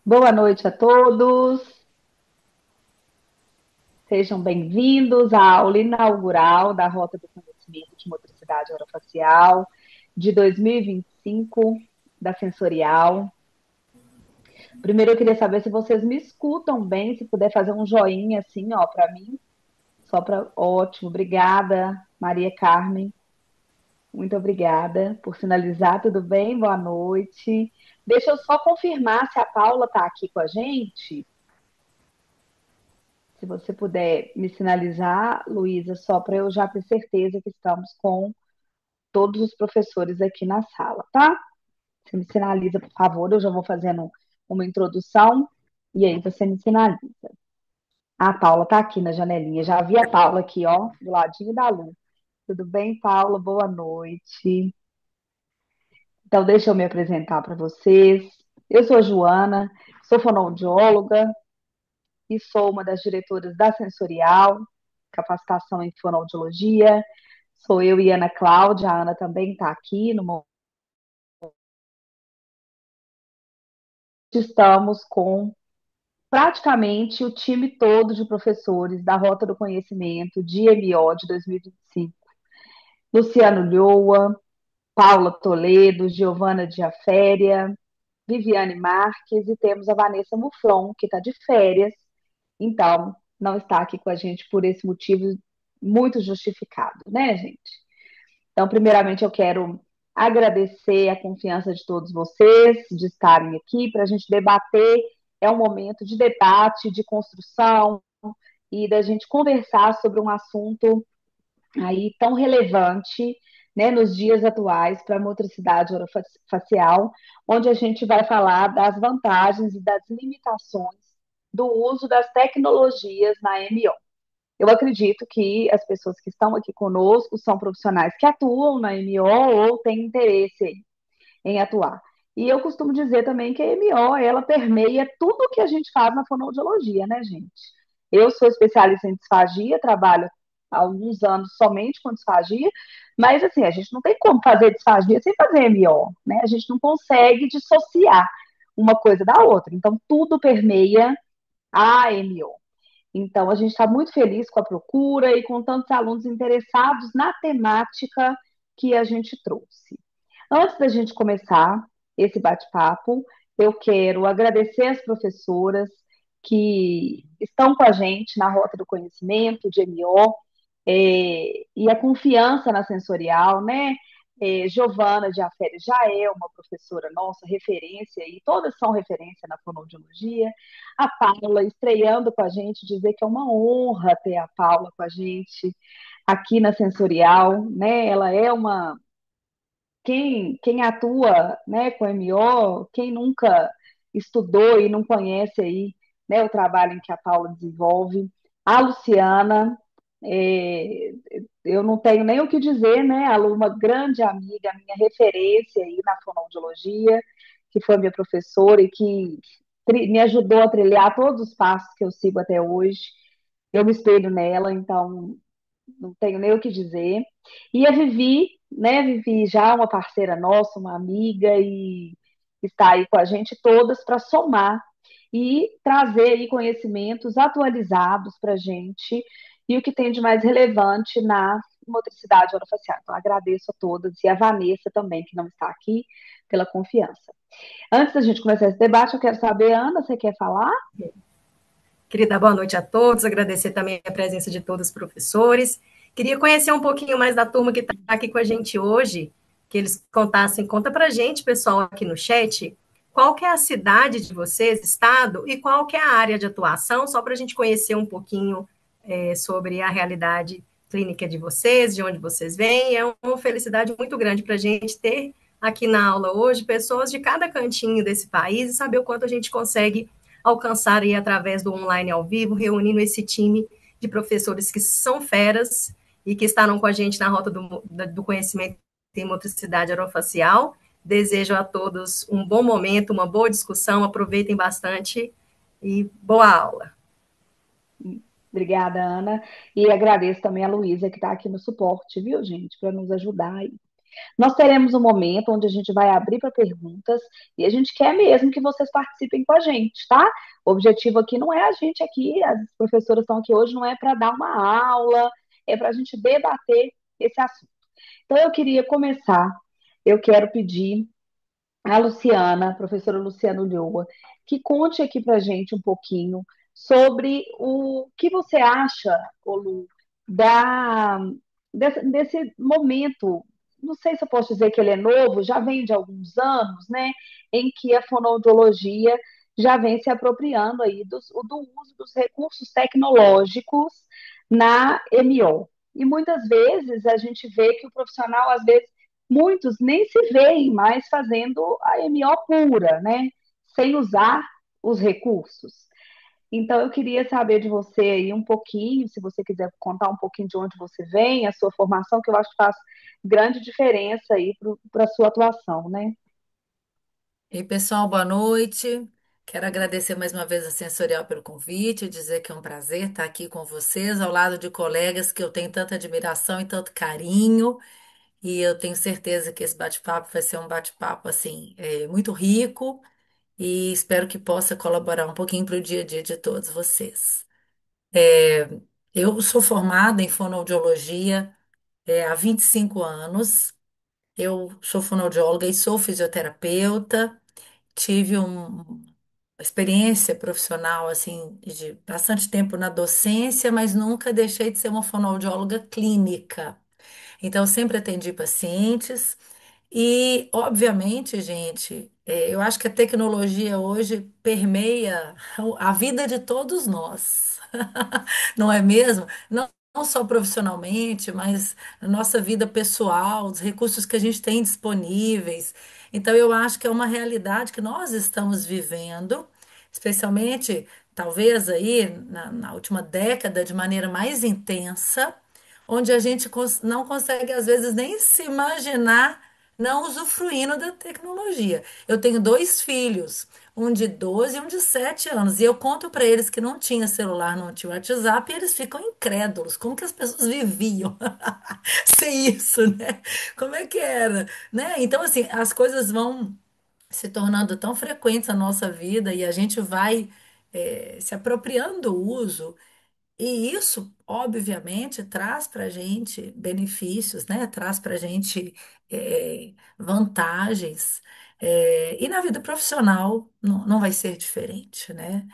Boa noite a todos, sejam bem-vindos à aula inaugural da Rota do Conhecimento de Motricidade Orofacial de 2025, da Sensorial. Primeiro eu queria saber se vocês me escutam bem, se puder fazer um joinha assim, ó, para mim, só para. Ótimo, obrigada, Maria Carmen, muito obrigada por sinalizar, tudo bem? Boa noite. Deixa eu só confirmar se a Paula está aqui com a gente. Se você puder me sinalizar, Luísa, só para eu já ter certeza que estamos com todos os professores aqui na sala, tá? Você me sinaliza, por favor, eu já vou fazendo uma introdução e aí você me sinaliza. A Paula está aqui na janelinha, já vi a Paula aqui, ó, do ladinho da Lu. Tudo bem, Paula? Boa noite. Então, deixa eu me apresentar para vocês. Eu sou a Joana, sou fonoaudióloga, e sou uma das diretoras da Sensorial, capacitação em fonoaudiologia. Sou eu e Ana Cláudia, a Ana também está aqui. Estamos com praticamente o time todo de professores da Rota do Conhecimento de MO de 2025. Luciano Lhoa, Paula Toledo, Giovana Diaféria, Viviane Marques e temos a Vanessa Muflon, que está de férias, então não está aqui com a gente por esse motivo muito justificado, né, gente? Então, primeiramente, eu quero agradecer a confiança de todos vocês de estarem aqui para a gente debater. É um momento de debate, de construção e da gente conversar sobre um assunto aí tão relevante, né, nos dias atuais para a motricidade orofacial, onde a gente vai falar das vantagens e das limitações do uso das tecnologias na MO. Eu acredito que as pessoas que estão aqui conosco são profissionais que atuam na MO ou têm interesse em atuar. E eu costumo dizer também que a MO, ela permeia tudo que a gente faz na fonoaudiologia, né, gente? Eu sou especialista em disfagia, trabalho há alguns anos somente com disfagia, mas assim, a gente não tem como fazer disfagia sem fazer MO, né? A gente não consegue dissociar uma coisa da outra. Então, tudo permeia a MO. Então, a gente está muito feliz com a procura e com tantos alunos interessados na temática que a gente trouxe. Antes da gente começar esse bate-papo, eu quero agradecer as professoras que estão com a gente na Rota do Conhecimento, de MO, e a confiança na sensorial, né? Giovana de Afere já é uma professora nossa, referência, e todas são referência na fonoaudiologia. A Paula estreando com a gente, dizer que é uma honra ter a Paula com a gente aqui na Sensorial, né? Ela é uma quem atua, né, com MO, quem nunca estudou e não conhece aí, né, o trabalho em que a Paula desenvolve, a Luciana, é, eu não tenho nem o que dizer, né, a Lu, uma grande amiga, minha referência aí na fonoaudiologia, que foi minha professora e que me ajudou a trilhar todos os passos que eu sigo até hoje. Eu me espelho nela, então não tenho nem o que dizer. E a Vivi, né, Vivi, já uma parceira nossa, uma amiga, e está aí com a gente todas para somar e trazer aí conhecimentos atualizados para a gente e o que tem de mais relevante na motricidade orofacial. Então, agradeço a todas e a Vanessa também, que não está aqui, pela confiança. Antes da gente começar esse debate, eu quero saber, Ana, você quer falar? Querida, boa noite a todos, agradecer também a presença de todos os professores. Queria conhecer um pouquinho mais da turma que está aqui com a gente hoje, que eles contassem, conta para a gente, pessoal, aqui no chat, qual que é a cidade de vocês, estado, e qual que é a área de atuação, só para a gente conhecer um pouquinho sobre a realidade clínica de vocês, de onde vocês vêm. É uma felicidade muito grande para a gente ter aqui na aula hoje pessoas de cada cantinho desse país e saber o quanto a gente consegue alcançar aí através do online ao vivo, reunindo esse time de professores que são feras e que estarão com a gente na rota do conhecimento em motricidade orofacial. Desejo a todos um bom momento, uma boa discussão, aproveitem bastante e boa aula. Obrigada, Ana. E agradeço também a Luísa, que está aqui no suporte, viu, gente, para nos ajudar aí. Nós teremos um momento onde a gente vai abrir para perguntas e a gente quer mesmo que vocês participem com a gente, tá? O objetivo aqui não é a gente aqui, as professoras estão aqui hoje, não é para dar uma aula, é para a gente debater esse assunto. Então, eu queria começar, eu quero pedir a Luciana, a professora Luciana Ulloa, que conte aqui para a gente um pouquinho sobre o que você acha, ô Lu, da, desse momento. Não sei se eu posso dizer que ele é novo, já vem de alguns anos, né? Em que a fonoaudiologia já vem se apropriando aí do uso dos recursos tecnológicos na MO. E muitas vezes a gente vê que o profissional, às vezes, muitos nem se veem mais fazendo a MO pura, né? Sem usar os recursos. Então, eu queria saber de você aí um pouquinho, se você quiser contar um pouquinho de onde você vem, a sua formação, que eu acho que faz grande diferença aí para a sua atuação, né? E pessoal, boa noite. Quero agradecer mais uma vez a Sensorial pelo convite, dizer que é um prazer estar aqui com vocês, ao lado de colegas que eu tenho tanta admiração e tanto carinho, e eu tenho certeza que esse bate-papo vai ser um bate-papo assim, muito rico, e espero que possa colaborar um pouquinho para o dia a dia de todos vocês. É, eu sou formada em fonoaudiologia, há 25 anos. Eu sou fonoaudióloga e sou fisioterapeuta. Tive uma experiência profissional assim de bastante tempo na docência, mas nunca deixei de ser uma fonoaudióloga clínica. Então, eu sempre atendi pacientes e, obviamente, gente, eu acho que a tecnologia hoje permeia a vida de todos nós, não é mesmo? Não só profissionalmente, mas na nossa vida pessoal, os recursos que a gente tem disponíveis. Então, eu acho que é uma realidade que nós estamos vivendo, especialmente, talvez aí na última década, de maneira mais intensa, onde a gente não consegue, às vezes, nem se imaginar não usufruindo da tecnologia. Eu tenho dois filhos, um de 12 e um de 7 anos, e eu conto para eles que não tinha celular, não tinha WhatsApp, e eles ficam incrédulos. Como que as pessoas viviam sem isso, né? Como é que era, né? Então, assim, as coisas vão se tornando tão frequentes na nossa vida e a gente vai se apropriando do uso. E isso, obviamente, traz para a gente benefícios, né? Traz para a gente vantagens. E na vida profissional não vai ser diferente, né?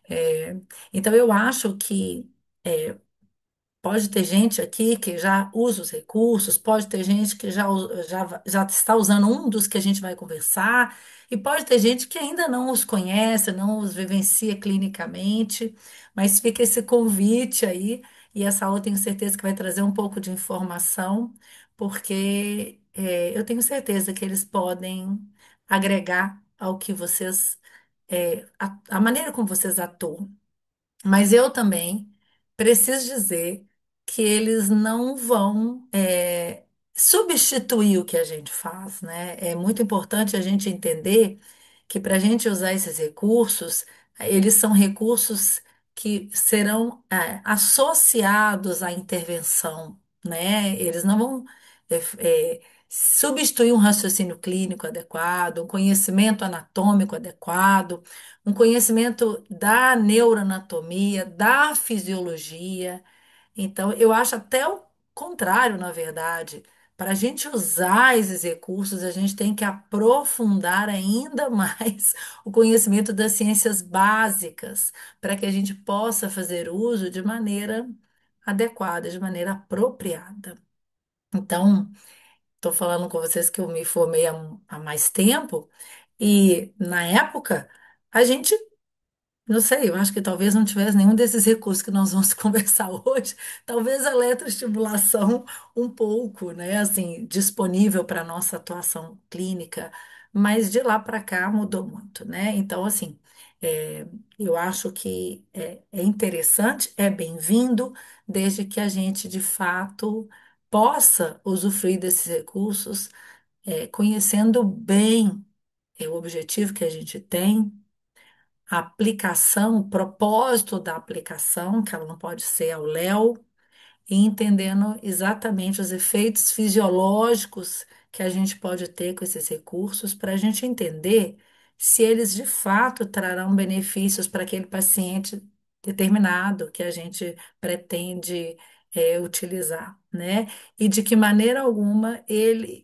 É, então, eu acho que pode ter gente aqui que já usa os recursos, pode ter gente que já está usando um dos que a gente vai conversar, e pode ter gente que ainda não os conhece, não os vivencia clinicamente, mas fica esse convite aí, e essa aula eu tenho certeza que vai trazer um pouco de informação, porque eu tenho certeza que eles podem agregar ao que vocês, a maneira como vocês atuam. Mas eu também preciso dizer que eles não vão substituir o que a gente faz, né? É muito importante a gente entender que para a gente usar esses recursos, eles são recursos que serão associados à intervenção, né? Eles não vão substituir um raciocínio clínico adequado, um conhecimento anatômico adequado, um conhecimento da neuroanatomia, da fisiologia. Então, eu acho até o contrário, na verdade. Para a gente usar esses recursos, a gente tem que aprofundar ainda mais o conhecimento das ciências básicas, para que a gente possa fazer uso de maneira adequada, de maneira apropriada. Então, estou falando com vocês que eu me formei há mais tempo, e na época, a gente não sei, eu acho que talvez não tivesse nenhum desses recursos que nós vamos conversar hoje. Talvez a eletroestimulação um pouco, né, assim, disponível para nossa atuação clínica, mas de lá para cá mudou muito, né? Então, assim, é, eu acho que é interessante, é bem-vindo, desde que a gente de fato possa usufruir desses recursos, conhecendo bem o objetivo que a gente tem, a aplicação, o propósito da aplicação, que ela não pode ser ao léu, e entendendo exatamente os efeitos fisiológicos que a gente pode ter com esses recursos para a gente entender se eles de fato trarão benefícios para aquele paciente determinado que a gente pretende utilizar, né? E de que maneira alguma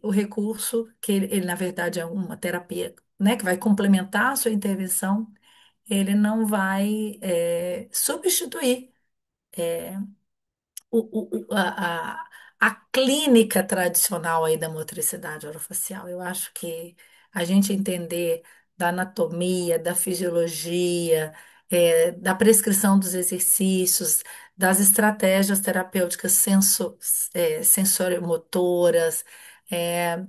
o recurso, que ele, na verdade é uma terapia, né, que vai complementar a sua intervenção, ele não vai substituir a clínica tradicional aí da motricidade orofacial. Eu acho que a gente entender da anatomia, da fisiologia, da prescrição dos exercícios, das estratégias terapêuticas sensorimotoras, é,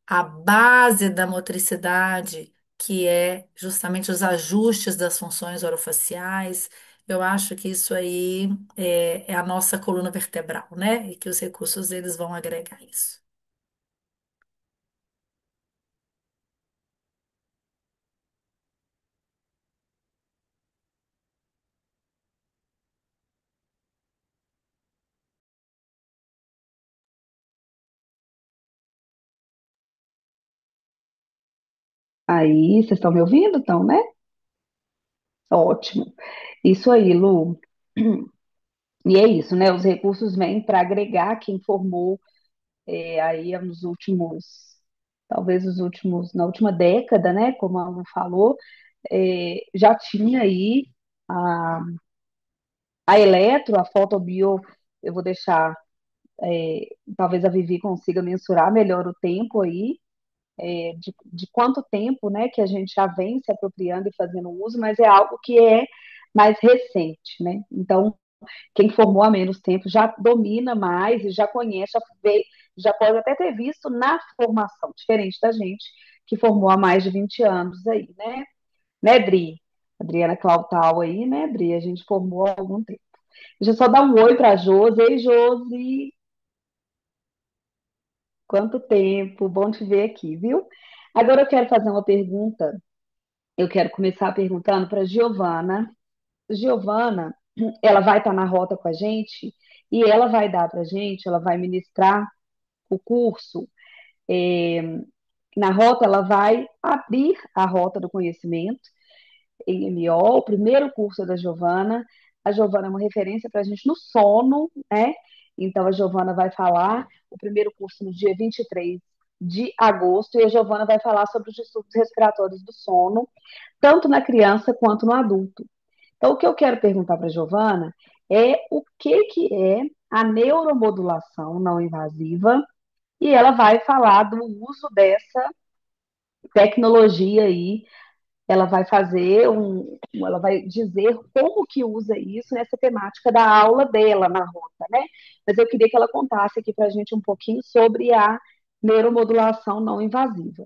a base da motricidade, que é justamente os ajustes das funções orofaciais. Eu acho que isso aí é a nossa coluna vertebral, né? E que os recursos eles vão agregar isso. Aí, vocês estão me ouvindo, então, né? Ótimo. Isso aí, Lu. E é isso, né? Os recursos vêm para agregar quem formou aí nos últimos, talvez os últimos, na última década, né? Como a Lu falou, já tinha aí a, a eletro, a fotobio, eu vou deixar, talvez a Vivi consiga mensurar melhor o tempo aí, de quanto tempo, né, que a gente já vem se apropriando e fazendo uso, mas é algo que é mais recente, né? Então, quem formou há menos tempo já domina mais e já conhece, já pode até ter visto na formação, diferente da gente que formou há mais de 20 anos aí, né? Né, Dri? Adriana Clautal aí, né, Dri? A gente formou há algum tempo. Deixa eu só dar um oi para a Josi. Ei, Josi, quanto tempo, bom te ver aqui, viu? Agora eu quero fazer uma pergunta. Eu quero começar perguntando para Giovana. Giovana, ela vai estar na rota com a gente e ela vai dar para a gente, ela vai ministrar o curso. é, Na rota, ela vai abrir a rota do conhecimento em MO, o primeiro curso da Giovana. A Giovana é uma referência para a gente no sono, né? Então, a Giovana vai falar o primeiro curso no dia 23 de agosto, e a Giovana vai falar sobre os distúrbios respiratórios do sono, tanto na criança quanto no adulto. Então, o que eu quero perguntar para a Giovana é o que é a neuromodulação não invasiva, e ela vai falar do uso dessa tecnologia aí, ela vai dizer como que usa isso nessa temática da aula dela na rota, né? Mas eu queria que ela contasse aqui para a gente um pouquinho sobre a neuromodulação não invasiva.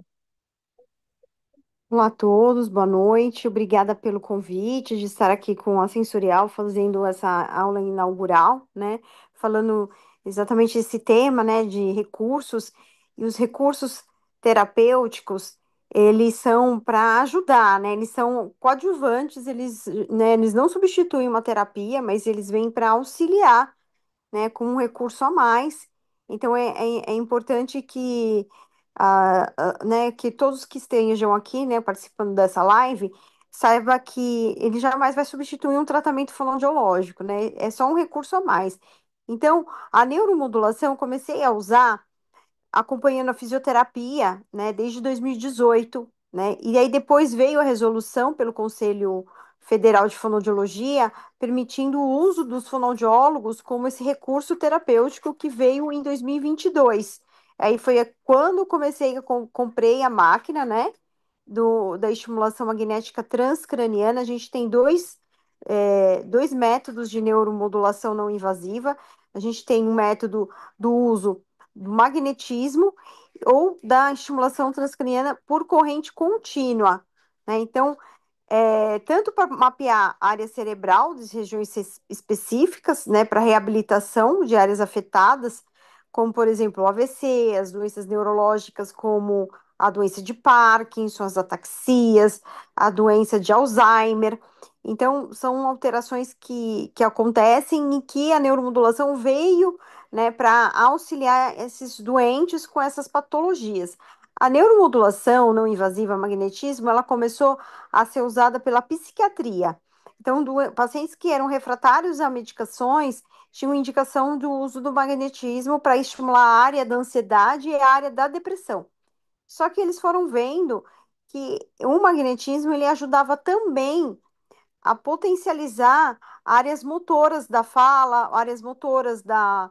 Olá a todos, boa noite. Obrigada pelo convite de estar aqui com a Sensorial fazendo essa aula inaugural, né? Falando exatamente esse tema, né, de recursos. E os recursos terapêuticos, eles são para ajudar, né? Eles são coadjuvantes, eles não substituem uma terapia, mas eles vêm para auxiliar, né, com um recurso a mais. Então, é importante que, né, que todos que estejam aqui, né, participando dessa live, saiba que ele jamais vai substituir um tratamento fonoaudiológico, né? É só um recurso a mais. Então, a neuromodulação eu comecei a usar acompanhando a fisioterapia, né, desde 2018, né? E aí depois veio a resolução pelo Conselho Federal de Fonoaudiologia, permitindo o uso dos fonoaudiólogos como esse recurso terapêutico que veio em 2022. Aí foi quando comecei, comprei a máquina, né, da estimulação magnética transcraniana. A gente tem dois métodos de neuromodulação não invasiva. A gente tem um método do uso do magnetismo ou da estimulação transcraniana por corrente contínua, né? Então, tanto para mapear a área cerebral das regiões específicas, né, para reabilitação de áreas afetadas, como, por exemplo, o AVC, as doenças neurológicas como a doença de Parkinson, as ataxias, a doença de Alzheimer. Então, são alterações que acontecem e que a neuromodulação veio né, para auxiliar esses doentes com essas patologias. A neuromodulação não invasiva magnetismo, ela começou a ser usada pela psiquiatria. Então, pacientes que eram refratários a medicações tinham indicação do uso do magnetismo para estimular a área da ansiedade e a área da depressão. Só que eles foram vendo que o magnetismo ele ajudava também a potencializar áreas motoras da fala, áreas motoras da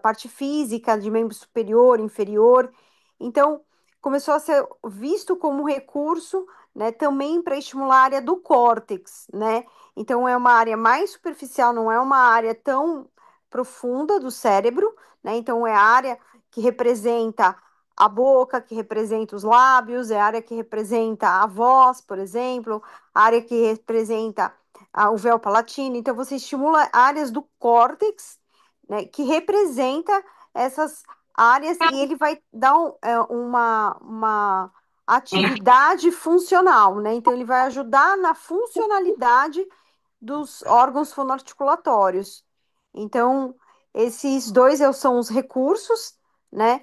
parte física, de membro superior, inferior. Então, começou a ser visto como um recurso, né, também para estimular a área do córtex, né? Então, é uma área mais superficial, não é uma área tão profunda do cérebro, né? Então, é a área que representa a boca, que representa os lábios, é a área que representa a voz, por exemplo, a área que representa o véu palatino. Então, você estimula áreas do córtex, né, que representa essas áreas e ele vai dar uma atividade funcional, né? Então, ele vai ajudar na funcionalidade dos órgãos fonoarticulatórios. Então, esses dois são os recursos, né?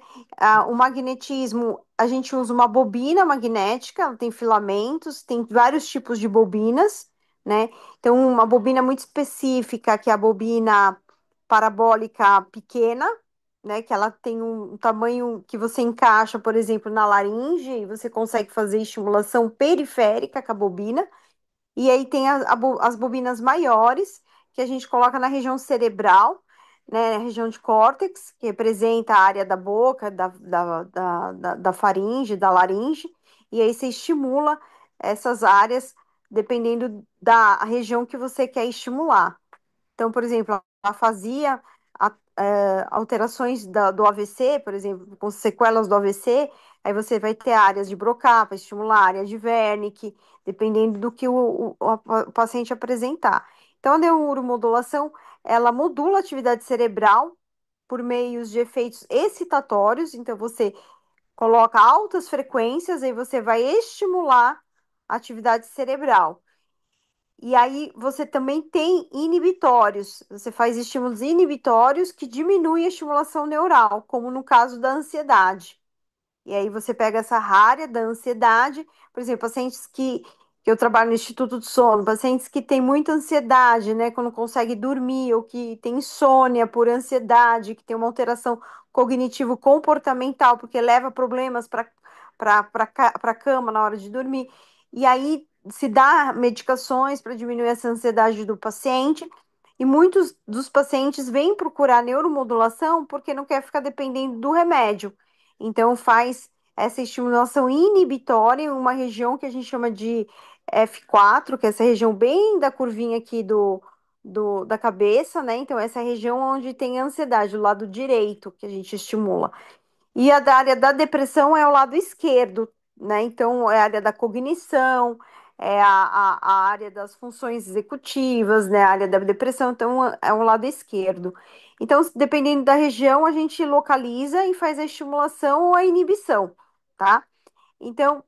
O magnetismo, a gente usa uma bobina magnética, ela tem filamentos, tem vários tipos de bobinas, né? Então, uma bobina muito específica, que é a bobina parabólica pequena, né? Que ela tem um tamanho que você encaixa, por exemplo, na laringe, e você consegue fazer estimulação periférica com a bobina. E aí tem as bobinas maiores, que a gente coloca na região cerebral, né, na região de córtex, que representa a área da boca, da faringe, da laringe, e aí você estimula essas áreas dependendo da região que você quer estimular. Então, por exemplo, a afasia, alterações do AVC, por exemplo, com sequelas do AVC, aí você vai ter áreas de Broca para estimular, área de Wernicke, dependendo do que o paciente apresentar. Então, a neuromodulação, ela modula a atividade cerebral por meios de efeitos excitatórios, então você coloca altas frequências, aí você vai estimular a atividade cerebral. E aí você também tem inibitórios. Você faz estímulos inibitórios que diminuem a estimulação neural, como no caso da ansiedade. E aí você pega essa área da ansiedade, por exemplo, pacientes que eu trabalho no Instituto de Sono, pacientes que têm muita ansiedade, né, quando não conseguem dormir, ou que têm insônia por ansiedade, que tem uma alteração cognitivo-comportamental, porque leva problemas para a cama na hora de dormir. E aí se dá medicações para diminuir essa ansiedade do paciente. E muitos dos pacientes vêm procurar neuromodulação porque não quer ficar dependendo do remédio. Então, faz essa estimulação inibitória em uma região que a gente chama de F4, que é essa região bem da curvinha aqui da cabeça, né? Então, essa é a região onde tem ansiedade, o lado direito que a gente estimula. E a da área da depressão é o lado esquerdo, né? Então, é a área da cognição, é a área das funções executivas, né? A área da depressão, então, é o lado esquerdo. Então, dependendo da região, a gente localiza e faz a estimulação ou a inibição, tá? Então,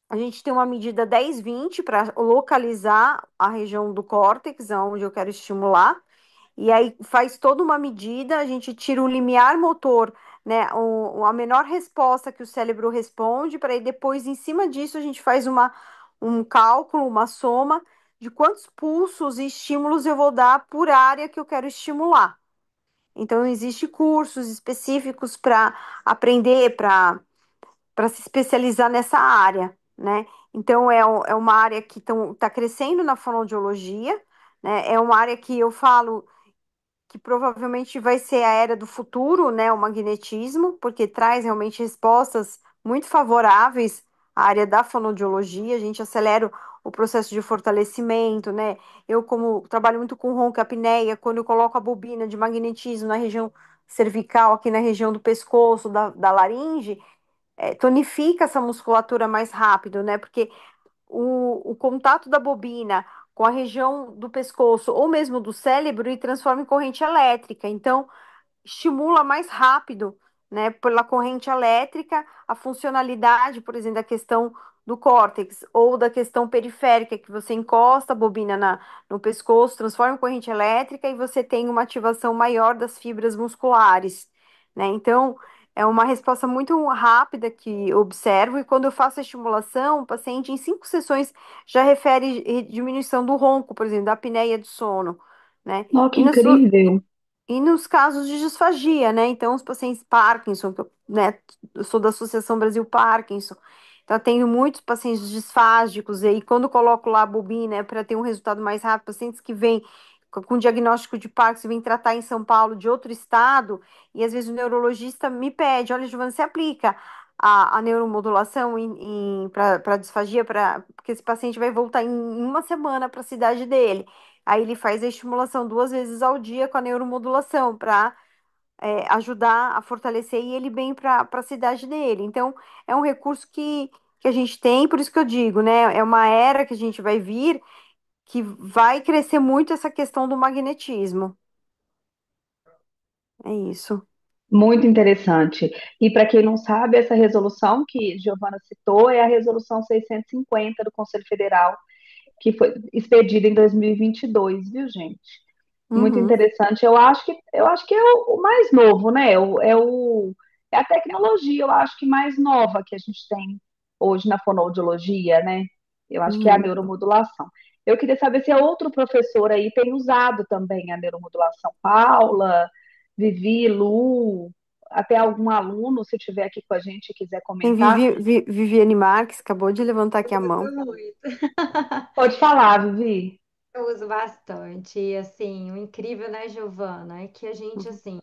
a gente tem uma medida 10-20 para localizar a região do córtex, onde eu quero estimular. E aí faz toda uma medida, a gente tira o limiar motor, né? A menor resposta que o cérebro responde, para aí depois, em cima disso, a gente faz um cálculo, uma soma de quantos pulsos e estímulos eu vou dar por área que eu quero estimular. Então, existem cursos específicos para aprender, para se especializar nessa área, né? Então, é uma área que está crescendo na fonoaudiologia, né? É uma área que eu falo que provavelmente vai ser a era do futuro, né, o magnetismo, porque traz realmente respostas muito favoráveis à área da fonoaudiologia, a gente acelera o processo de fortalecimento, né? Eu, como trabalho muito com ronco e apneia, quando eu coloco a bobina de magnetismo na região cervical, aqui na região do pescoço, da laringe, tonifica essa musculatura mais rápido, né? Porque o contato da bobina com a região do pescoço ou mesmo do cérebro e transforma em corrente elétrica. Então, estimula mais rápido, né, pela corrente elétrica, a funcionalidade, por exemplo, da questão do córtex ou da questão periférica, que você encosta a bobina no pescoço, transforma em corrente elétrica e você tem uma ativação maior das fibras musculares, né? Então, é uma resposta muito rápida que eu observo, e quando eu faço a estimulação, o paciente em 5 sessões já refere diminuição do ronco, por exemplo, da apneia do sono, né? Nossa, que incrível. E nos casos de disfagia, né? Então, os pacientes Parkinson, né? Eu sou da Associação Brasil Parkinson, então eu tenho muitos pacientes disfágicos, e aí quando eu coloco lá a bobina, é para ter um resultado mais rápido, pacientes que vêm com diagnóstico de Parkinson, vêm tratar em São Paulo de outro estado, e às vezes o neurologista me pede, olha, Giovana, você aplica a neuromodulação para disfagia, porque esse paciente vai voltar em uma semana para a cidade dele. Aí ele faz a estimulação 2 vezes ao dia com a neuromodulação para ajudar a fortalecer e ele bem para a cidade dele. Então, é um recurso que a gente tem, por isso que eu digo, né? É uma era que a gente vai vir que vai crescer muito essa questão do magnetismo. É isso. Muito interessante. E para quem não sabe, essa resolução que Giovana citou é a resolução 650 do Conselho Federal, que foi expedida em 2022, viu, gente? Muito Uhum, interessante. Eu acho que é o mais novo, né? É a tecnologia, eu acho que mais nova que a gente tem hoje na fonoaudiologia, né? Eu acho que é a uhum. neuromodulação. Eu queria saber se outro professor aí tem usado também a neuromodulação. Paula, Vivi, Lu, até algum aluno, se tiver aqui com a gente e quiser Tem comentar, Viviane Marques, acabou de levantar aqui a Uso mão. muito. pode falar, Vivi. Eu uso bastante. E assim, o incrível, né, Giovana, é que a gente, Uhum, assim,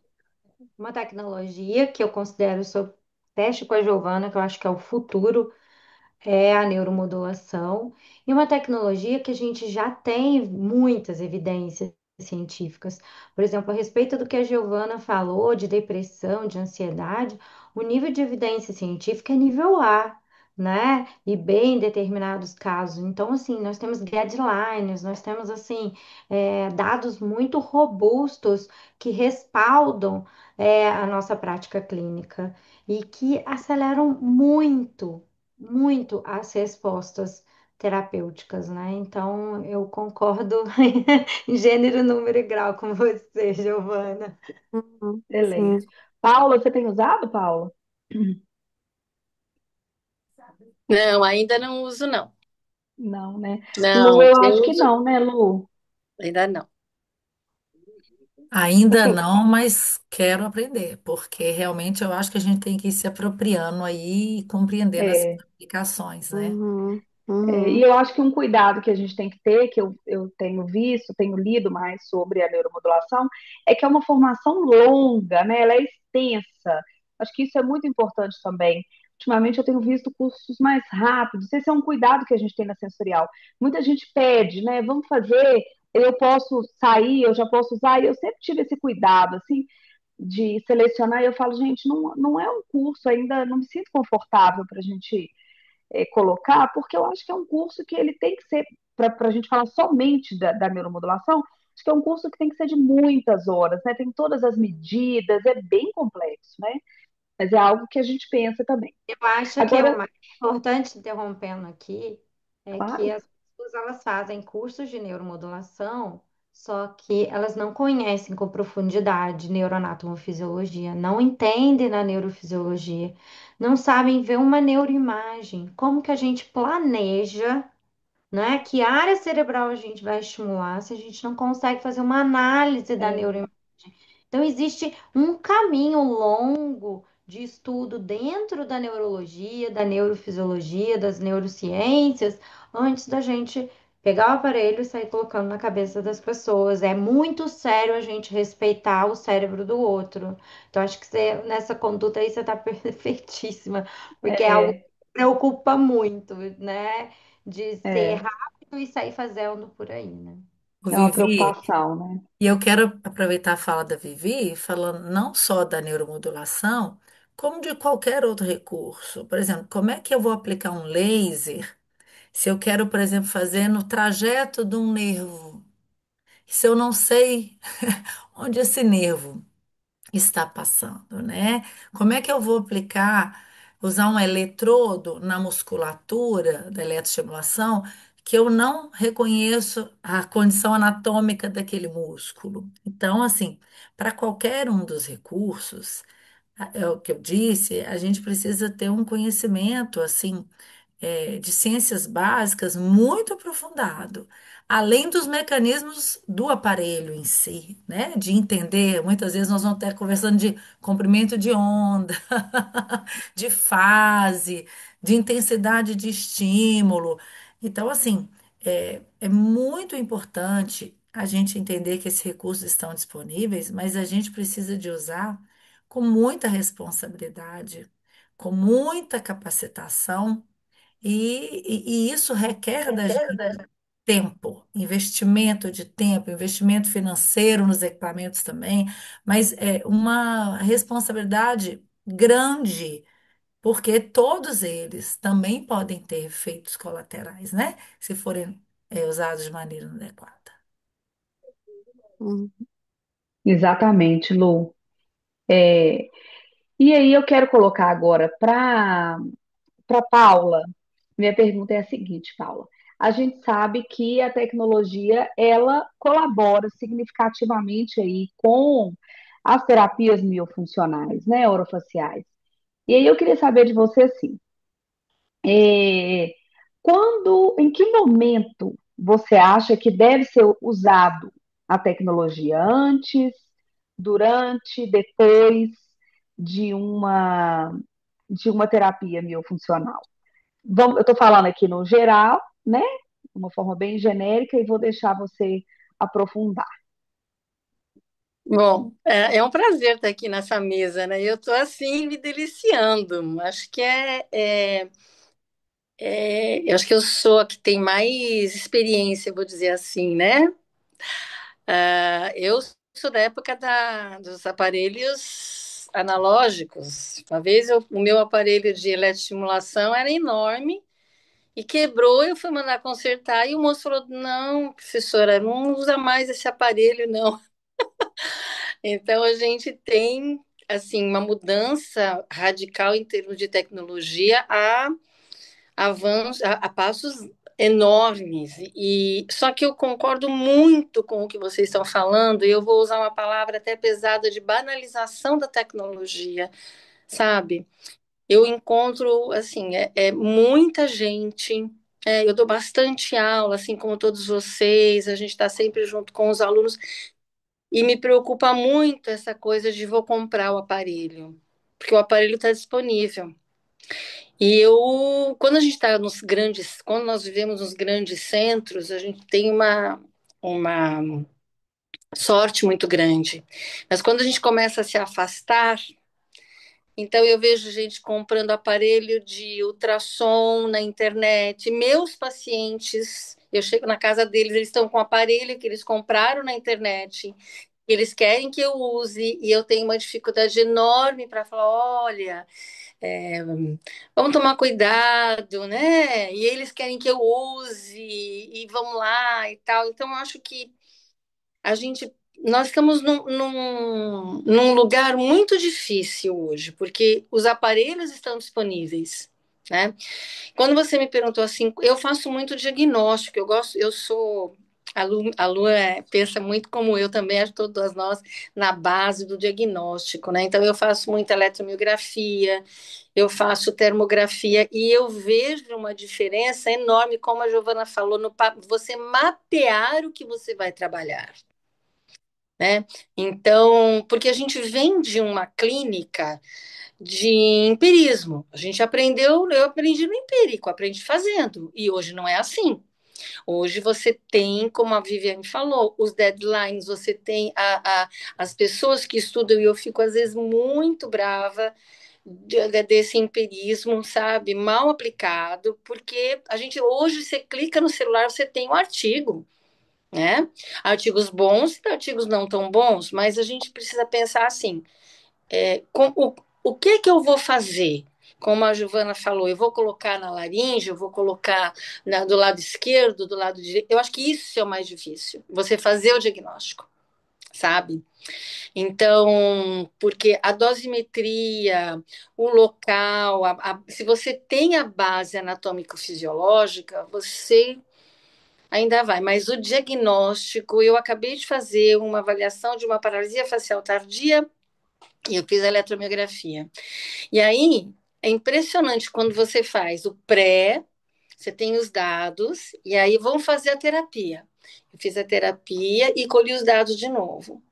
uma tecnologia que eu considero, sou teste com a Giovana, que eu acho que é o futuro, é a neuromodulação, e uma tecnologia que a gente já tem muitas evidências científicas. Por exemplo, a respeito do que a Giovana falou de depressão, de ansiedade, o nível de evidência científica é nível A, né? E bem em determinados casos. Então, assim, nós temos guidelines, nós temos, assim, dados muito robustos que respaldam, a nossa prática clínica e que aceleram muito as respostas terapêuticas, né? Então, eu concordo em gênero, número e grau com você, Giovana. uhum, sim. Excelente. Paula, você tem usado, Paula? Não, ainda não uso, não. Não, né? Lu, Não, eu eu acho que uso, não, né, Lu? ainda não. Ainda Assim, não, mas quero aprender, porque realmente eu acho que a gente tem que ir se apropriando aí e compreendendo as É, aplicações, né? uhum, e uhum, eu acho que um cuidado que a gente tem que ter, que eu tenho visto, tenho lido mais sobre a neuromodulação, é que é uma formação longa, né? Ela é extensa. Acho que isso é muito importante também. Ultimamente eu tenho visto cursos mais rápidos. Esse é um cuidado que a gente tem na sensorial. Muita gente pede, né? Vamos fazer, eu posso sair, eu já posso usar. E eu sempre tive esse cuidado, assim, de selecionar. E eu falo, gente, não é um curso ainda, não me sinto confortável para a gente colocar, porque eu acho que é um curso que ele tem que ser, para a gente falar somente da neuromodulação, acho que é um curso que tem que ser de muitas horas, né? Tem todas as medidas, é bem complexo, né? Mas é algo que a gente pensa também. Eu acho que o Agora, mais importante, interrompendo aqui, é que claro, as pessoas elas fazem cursos de neuromodulação, só que elas não conhecem com profundidade neuroanatomofisiologia, não entendem da neurofisiologia, não sabem ver uma neuroimagem, como que a gente planeja, né? Que área cerebral a gente vai estimular se a gente não consegue fazer uma análise da é, neuroimagem. Então, existe um caminho longo de estudo dentro da neurologia, da neurofisiologia, das neurociências, antes da gente pegar o aparelho e sair colocando na cabeça das pessoas. É muito sério a gente respeitar o cérebro do outro. Então, acho que nessa conduta aí você está perfeitíssima, porque é algo que é, preocupa muito, né? De ser é, rápido e sair fazendo por aí, né? O é uma Vivi, preocupação, né? e eu quero aproveitar a fala da Vivi, falando não só da neuromodulação, como de qualquer outro recurso. Por exemplo, como é que eu vou aplicar um laser se eu quero, por exemplo, fazer no trajeto de um nervo? Se eu não sei onde esse nervo está passando, né? Como é que eu vou aplicar? usar um eletrodo na musculatura da eletroestimulação que eu não reconheço a condição anatômica daquele músculo. Então, assim, para qualquer um dos recursos, é o que eu disse, a gente precisa ter um conhecimento, assim, de ciências básicas muito aprofundado, além dos mecanismos do aparelho em si, né? De entender, muitas vezes nós vamos estar conversando de comprimento de onda, de fase, de intensidade de estímulo. Então, assim, é muito importante a gente entender que esses recursos estão disponíveis, mas a gente precisa de usar com muita responsabilidade, com muita capacitação e isso requer da gente tempo, investimento de tempo, investimento financeiro nos equipamentos também, mas é uma responsabilidade grande, porque todos eles também podem ter efeitos colaterais, né? Se forem usados de maneira inadequada. Hum. Exatamente, Lu. É, e aí eu quero colocar agora para Paula. Minha pergunta é a seguinte, Paula. A gente sabe que a tecnologia ela colabora significativamente aí com as terapias miofuncionais, né, orofaciais. E aí eu queria saber de você assim, é, em que momento você acha que deve ser usado a tecnologia? Antes, durante, depois de uma de uma terapia miofuncional? Eu estou falando aqui no geral, né? De uma forma bem genérica, e vou deixar você aprofundar. Bom, é um prazer estar aqui nessa mesa, né? Eu estou assim me deliciando. Acho que eu acho que eu sou a que tem mais experiência, vou dizer assim, né? Eu sou da época dos aparelhos analógicos. Uma vez o meu aparelho de eletroestimulação era enorme e quebrou. Eu fui mandar consertar e o moço falou: Não, professora, não usa mais esse aparelho, não. Então a gente tem assim uma mudança radical em termos de tecnologia a passos enormes. E só que eu concordo muito com o que vocês estão falando, e eu vou usar uma palavra até pesada de banalização da tecnologia, sabe? Eu encontro assim, muita gente. Eu dou bastante aula, assim como todos vocês, a gente está sempre junto com os alunos, e me preocupa muito essa coisa de vou comprar o aparelho, porque o aparelho está disponível. E quando a gente está quando nós vivemos nos grandes centros, a gente tem uma sorte muito grande. Mas quando a gente começa a se afastar, então eu vejo gente comprando aparelho de ultrassom na internet. Meus pacientes, eu chego na casa deles, eles estão com o aparelho que eles compraram na internet. Eles querem que eu use e eu tenho uma dificuldade enorme para falar, olha, é, vamos tomar cuidado, né? E eles querem que eu use e vamos lá e tal. Então, eu acho que nós estamos num lugar muito difícil hoje, porque os aparelhos estão disponíveis, né? Quando você me perguntou assim, eu faço muito diagnóstico, eu sou. A Lu pensa muito como eu também, acho que todas nós, na base do diagnóstico, né? Então, eu faço muita eletromiografia, eu faço termografia, e eu vejo uma diferença enorme, como a Giovana falou, você mapear o que você vai trabalhar, né? Então, porque a gente vem de uma clínica de empirismo. Eu aprendi no empírico, aprendi fazendo, e hoje não é assim. Hoje você tem, como a Viviane falou, os deadlines, você tem as pessoas que estudam, e eu fico às vezes muito brava desse empirismo, sabe, mal aplicado, porque a gente hoje você clica no celular, você tem um artigo, né? Artigos bons e artigos não tão bons, mas a gente precisa pensar assim, o que que eu vou fazer? Como a Giovana falou, eu vou colocar na laringe, eu vou colocar do lado esquerdo, do lado direito. Eu acho que isso é o mais difícil, você fazer o diagnóstico, sabe? Então, porque a dosimetria, o local, se você tem a base anatômico-fisiológica, você ainda vai. Mas o diagnóstico, eu acabei de fazer uma avaliação de uma paralisia facial tardia e eu fiz a eletromiografia. E aí é impressionante quando você faz o pré, você tem os dados, e aí vão fazer a terapia. Eu fiz a terapia e colhi os dados de novo.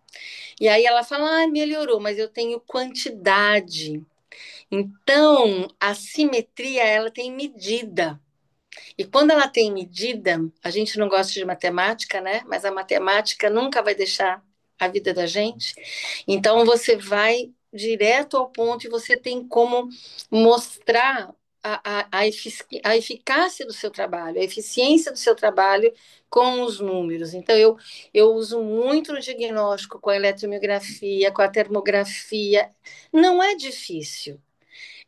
E aí ela fala, ah, melhorou, mas eu tenho quantidade. Então, a simetria, ela tem medida. E quando ela tem medida, a gente não gosta de matemática, né? Mas a matemática nunca vai deixar a vida da gente. Então, você vai direto ao ponto e você tem como mostrar a eficácia do seu trabalho, a eficiência do seu trabalho com os números. Então, eu uso muito no diagnóstico com a eletromiografia, com a termografia. Não é difícil.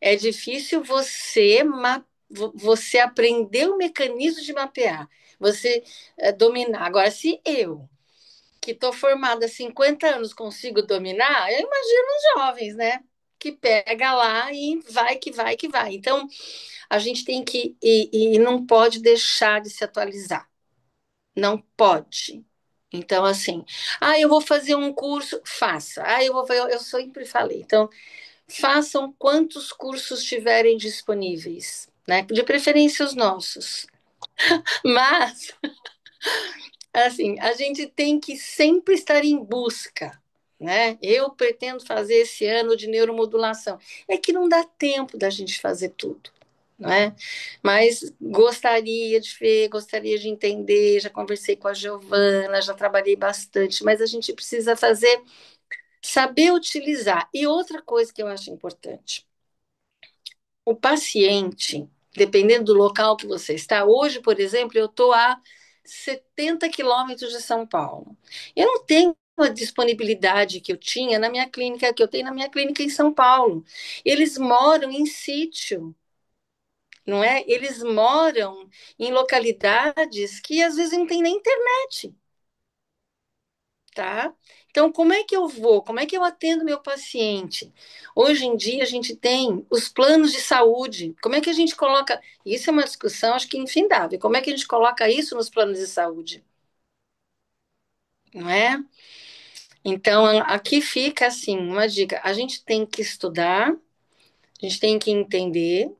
É difícil você aprender o mecanismo de mapear, você dominar. Agora, se eu, que estou formada há 50 anos, consigo dominar, eu imagino os jovens, né? Que pega lá e vai, que vai, que vai. Então, a gente tem que e não pode deixar de se atualizar. Não pode. Então, assim, eu vou fazer um curso, faça. Eu sempre falei. Então, façam quantos cursos tiverem disponíveis, né? De preferência os nossos. Mas, assim, a gente tem que sempre estar em busca, né? Eu pretendo fazer esse ano de neuromodulação. É que não dá tempo da gente fazer tudo, não é? Mas gostaria de ver, gostaria de entender, já conversei com a Giovana, já trabalhei bastante, mas a gente precisa fazer, saber utilizar. E outra coisa que eu acho importante, o paciente, dependendo do local que você está, hoje, por exemplo, eu estou a 70 quilômetros de São Paulo. Eu não tenho a disponibilidade que eu tinha na minha clínica, que eu tenho na minha clínica em São Paulo. Eles moram em sítio, não é? Eles moram em localidades que às vezes não tem nem internet, tá? Então, como é que eu vou? Como é que eu atendo meu paciente? Hoje em dia, a gente tem os planos de saúde. Como é que a gente coloca? Isso é uma discussão, acho que infindável. Como é que a gente coloca isso nos planos de saúde? Não é? Então, aqui fica assim, uma dica. A gente tem que estudar, a gente tem que entender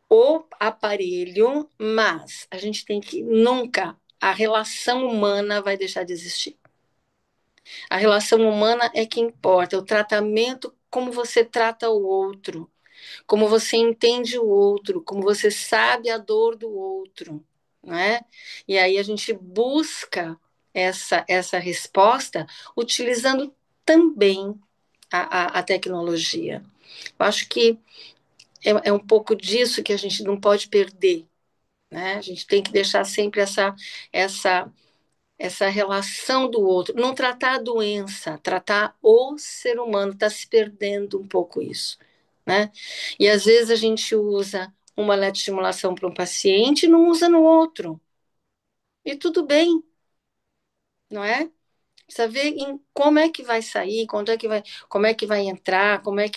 o aparelho, mas a gente tem que nunca, a relação humana vai deixar de existir. A relação humana é que importa, o tratamento, como você trata o outro, como você entende o outro, como você sabe a dor do outro, né? E aí a gente busca essa resposta utilizando também a tecnologia. Eu acho que é um pouco disso que a gente não pode perder, né? A gente tem que deixar sempre essa essa relação do outro, não tratar a doença, tratar o ser humano, está se perdendo um pouco isso, né? E às vezes a gente usa uma eletroestimulação para um paciente e não usa no outro. E tudo bem, não é? Precisa ver em como é que vai sair, como é que vai entrar, como é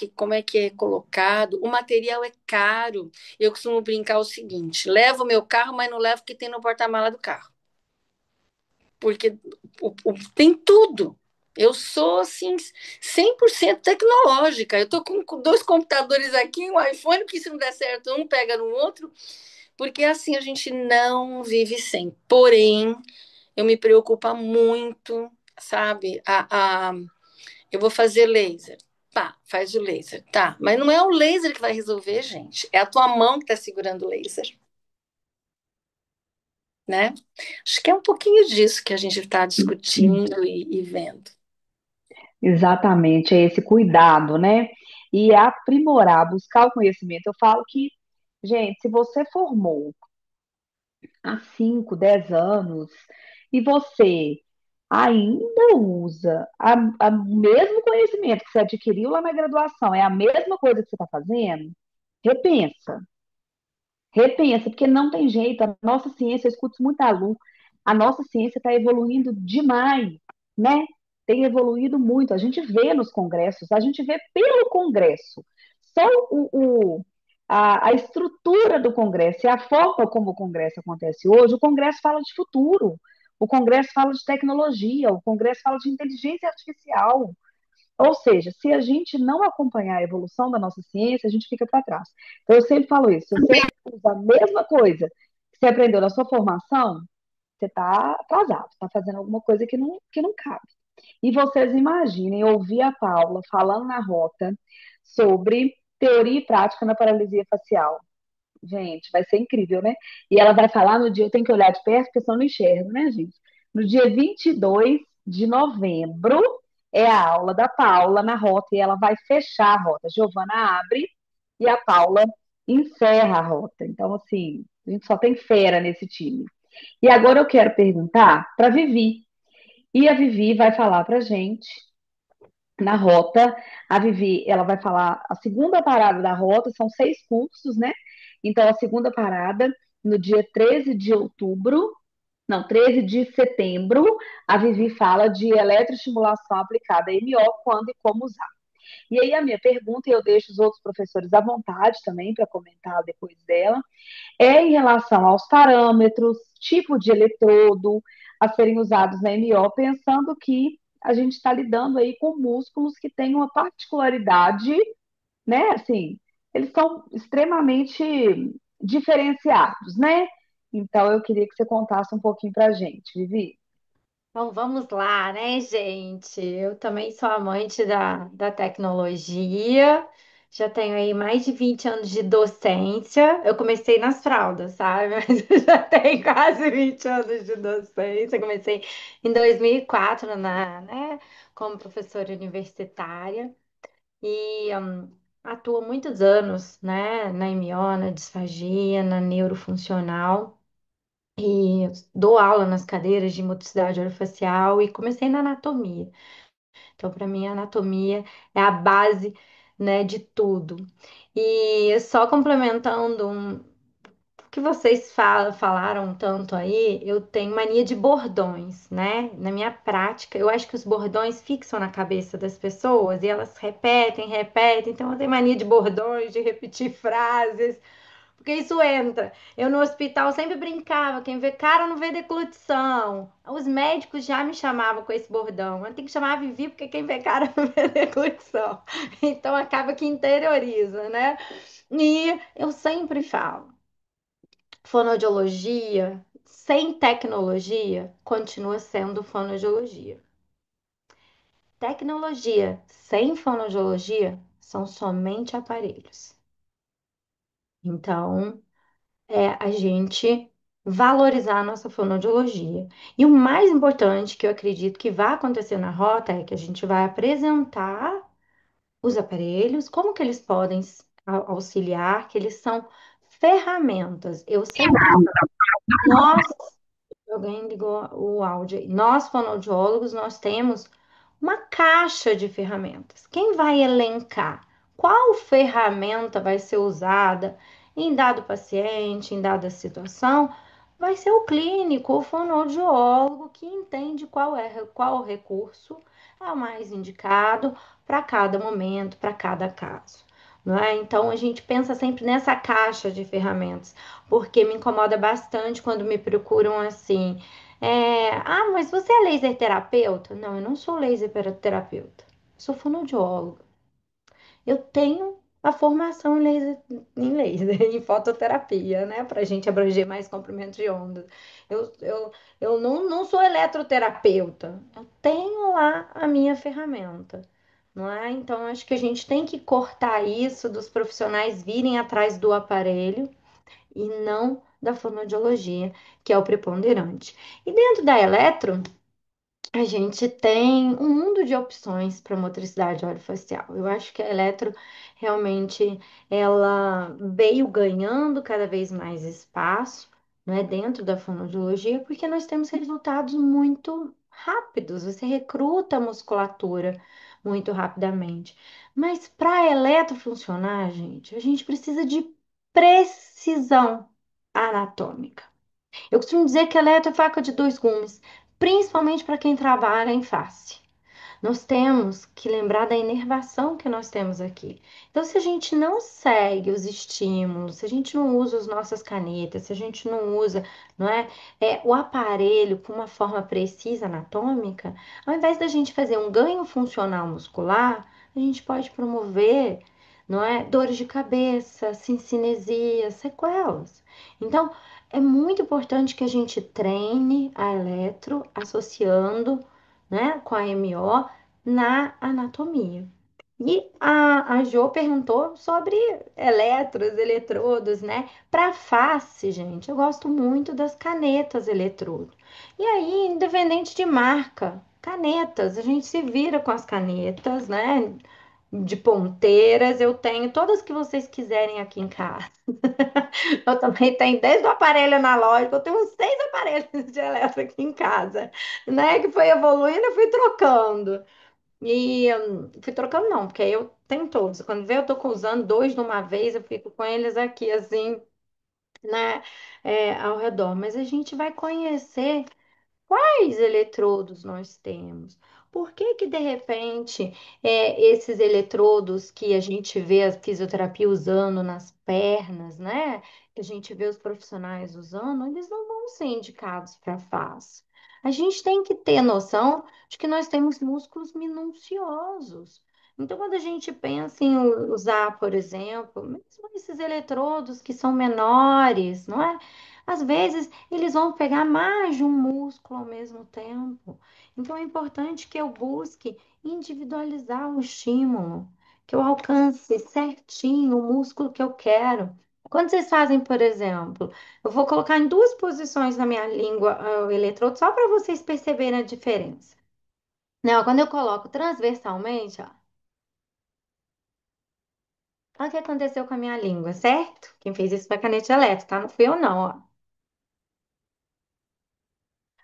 que é colocado. O material é caro. Eu costumo brincar o seguinte: levo o meu carro, mas não levo o que tem no porta-mala do carro. Porque tem tudo. Eu sou, assim, 100% tecnológica. Eu estou com dois computadores aqui, um iPhone, que se não der certo, um pega no outro, porque assim a gente não vive sem. Porém, eu me preocupa muito, sabe? Eu vou fazer laser. Tá, faz o laser. Tá, mas não é o laser que vai resolver, gente. É a tua mão que está segurando o laser, né? Acho que é um pouquinho disso que a gente está discutindo e vendo. Exatamente, é esse cuidado, né? E aprimorar, buscar o conhecimento. Eu falo que, gente, se você formou há 5, 10 anos e você ainda usa o mesmo conhecimento que você adquiriu lá na graduação, é a mesma coisa que você está fazendo, repensa. Repensa, porque não tem jeito. A nossa ciência, eu escuto muito aluno, a nossa ciência está evoluindo demais, né? tem evoluído muito. A gente vê nos congressos, a gente vê pelo Congresso. Só a estrutura do Congresso e a forma como o Congresso acontece hoje, o Congresso fala de futuro, o Congresso fala de tecnologia, o Congresso fala de inteligência artificial. Ou seja, se a gente não acompanhar a evolução da nossa ciência, a gente fica para trás. Então, eu sempre falo isso: se você usa a mesma coisa que você aprendeu na sua formação, você está atrasado, está fazendo alguma coisa que não cabe. E vocês imaginem ouvir a Paula falando na rota sobre teoria e prática na paralisia facial. Gente, vai ser incrível, né? E ela vai falar no dia, eu tenho que olhar de perto, porque senão eu não enxergo, né, gente? No dia 22 de novembro é a aula da Paula na rota e ela vai fechar a rota. A Giovana abre e a Paula encerra a rota. Então, assim, a gente só tem fera nesse time. E agora eu quero perguntar para a Vivi. E a Vivi vai falar para gente na rota. A Vivi, ela vai falar a segunda parada da rota, são 6 cursos, né? Então, a segunda parada, no dia 13 de outubro, não, 13 de setembro, a Vivi fala de eletroestimulação aplicada MO, quando e como usar. E aí, a minha pergunta, e eu deixo os outros professores à vontade também para comentar depois dela, é em relação aos parâmetros, tipo de eletrodo a serem usados na MO, pensando que a gente está lidando aí com músculos que têm uma particularidade, né? Assim, eles são extremamente diferenciados, né? Então eu queria que você contasse um pouquinho para a gente, Vivi. Bom, vamos lá, né, gente? Eu também sou amante da tecnologia, já tenho aí mais de 20 anos de docência. Eu comecei nas fraldas, sabe? Mas eu já tenho quase 20 anos de docência. Comecei em 2004 né, como professora universitária e atuo muitos anos, né, na MO, na disfagia, na neurofuncional. E dou aula nas cadeiras de motricidade orofacial e comecei na anatomia. Então, para mim, a anatomia é a base, né, de tudo. E só complementando o que vocês falaram tanto aí, eu tenho mania de bordões, né? Na minha prática, eu acho que os bordões fixam na cabeça das pessoas e elas repetem, repetem. Então, eu tenho mania de bordões, de repetir frases. Porque isso entra. Eu no hospital sempre brincava, quem vê cara não vê deglutição. Os médicos já me chamavam com esse bordão. Eu tenho que chamar a Vivi, porque quem vê cara não vê deglutição. Então acaba que interioriza, né? E eu sempre falo, fonoaudiologia sem tecnologia continua sendo fonoaudiologia. Tecnologia sem fonoaudiologia são somente aparelhos. Então, a gente valorizar a nossa fonoaudiologia. E o mais importante que eu acredito que vai acontecer na rota é que a gente vai apresentar os aparelhos, como que eles podem auxiliar, que eles são ferramentas. Eu sempre falo, nós, alguém ligou o áudio aí, nós fonoaudiólogos, nós temos uma caixa de ferramentas. Quem vai elencar qual ferramenta vai ser usada em dado paciente, em dada situação, vai ser o clínico, o fonoaudiólogo que entende qual recurso é o mais indicado para cada momento, para cada caso. Não é? Então a gente pensa sempre nessa caixa de ferramentas, porque me incomoda bastante quando me procuram assim. Mas você é laser terapeuta? Não, eu não sou laser terapeuta. Eu sou fonoaudióloga. Eu tenho a formação em laser, em fototerapia, né? Para a gente abranger mais comprimentos de onda. Eu não sou eletroterapeuta. Eu tenho lá a minha ferramenta, não é? Então, acho que a gente tem que cortar isso dos profissionais virem atrás do aparelho e não da fonoaudiologia, que é o preponderante. E dentro da eletro, a gente tem um mundo de opções para motricidade orofacial. Eu acho que a eletro realmente ela veio ganhando cada vez mais espaço, não é, dentro da fonoaudiologia, porque nós temos resultados muito rápidos. Você recruta a musculatura muito rapidamente. Mas para a eletro funcionar, gente, a gente precisa de precisão anatômica. Eu costumo dizer que eletro é faca de dois gumes, principalmente para quem trabalha em face. Nós temos que lembrar da inervação que nós temos aqui. Então, se a gente não segue os estímulos, se a gente não usa as nossas canetas, se a gente não usa, não é, o aparelho com uma forma precisa anatômica, ao invés da gente fazer um ganho funcional muscular, a gente pode promover, não é, dores de cabeça, cinesias, sequelas. Então, é muito importante que a gente treine a eletro associando, né, com a MO na anatomia. E a Jo perguntou sobre eletrodos, né? Para face, gente, eu gosto muito das canetas eletrodo. E aí, independente de marca, canetas, a gente se vira com as canetas, né? De ponteiras, eu tenho todas que vocês quiserem aqui em casa. Eu também tenho desde o aparelho analógico, eu tenho uns 6 aparelhos de eletro aqui em casa, né? Que foi evoluindo, eu fui trocando. E fui trocando não, porque aí eu tenho todos. Quando vê, eu tô usando dois de uma vez, eu fico com eles aqui assim, né? Ao redor. Mas a gente vai conhecer quais eletrodos nós temos? Por que que de repente esses eletrodos que a gente vê a fisioterapia usando nas pernas, né? Que a gente vê os profissionais usando, eles não vão ser indicados para face. A gente tem que ter noção de que nós temos músculos minuciosos. Então, quando a gente pensa em usar, por exemplo, mesmo esses eletrodos que são menores, não é? Às vezes eles vão pegar mais de um músculo ao mesmo tempo. Então é importante que eu busque individualizar o estímulo, que eu alcance certinho o músculo que eu quero. Quando vocês fazem, por exemplo, eu vou colocar em duas posições na minha língua o eletrodo, só para vocês perceberem a diferença. Não, quando eu coloco transversalmente, ó, olha o que aconteceu com a minha língua, certo? Quem fez isso foi a caneta elétrica, tá? Não fui eu, não, ó.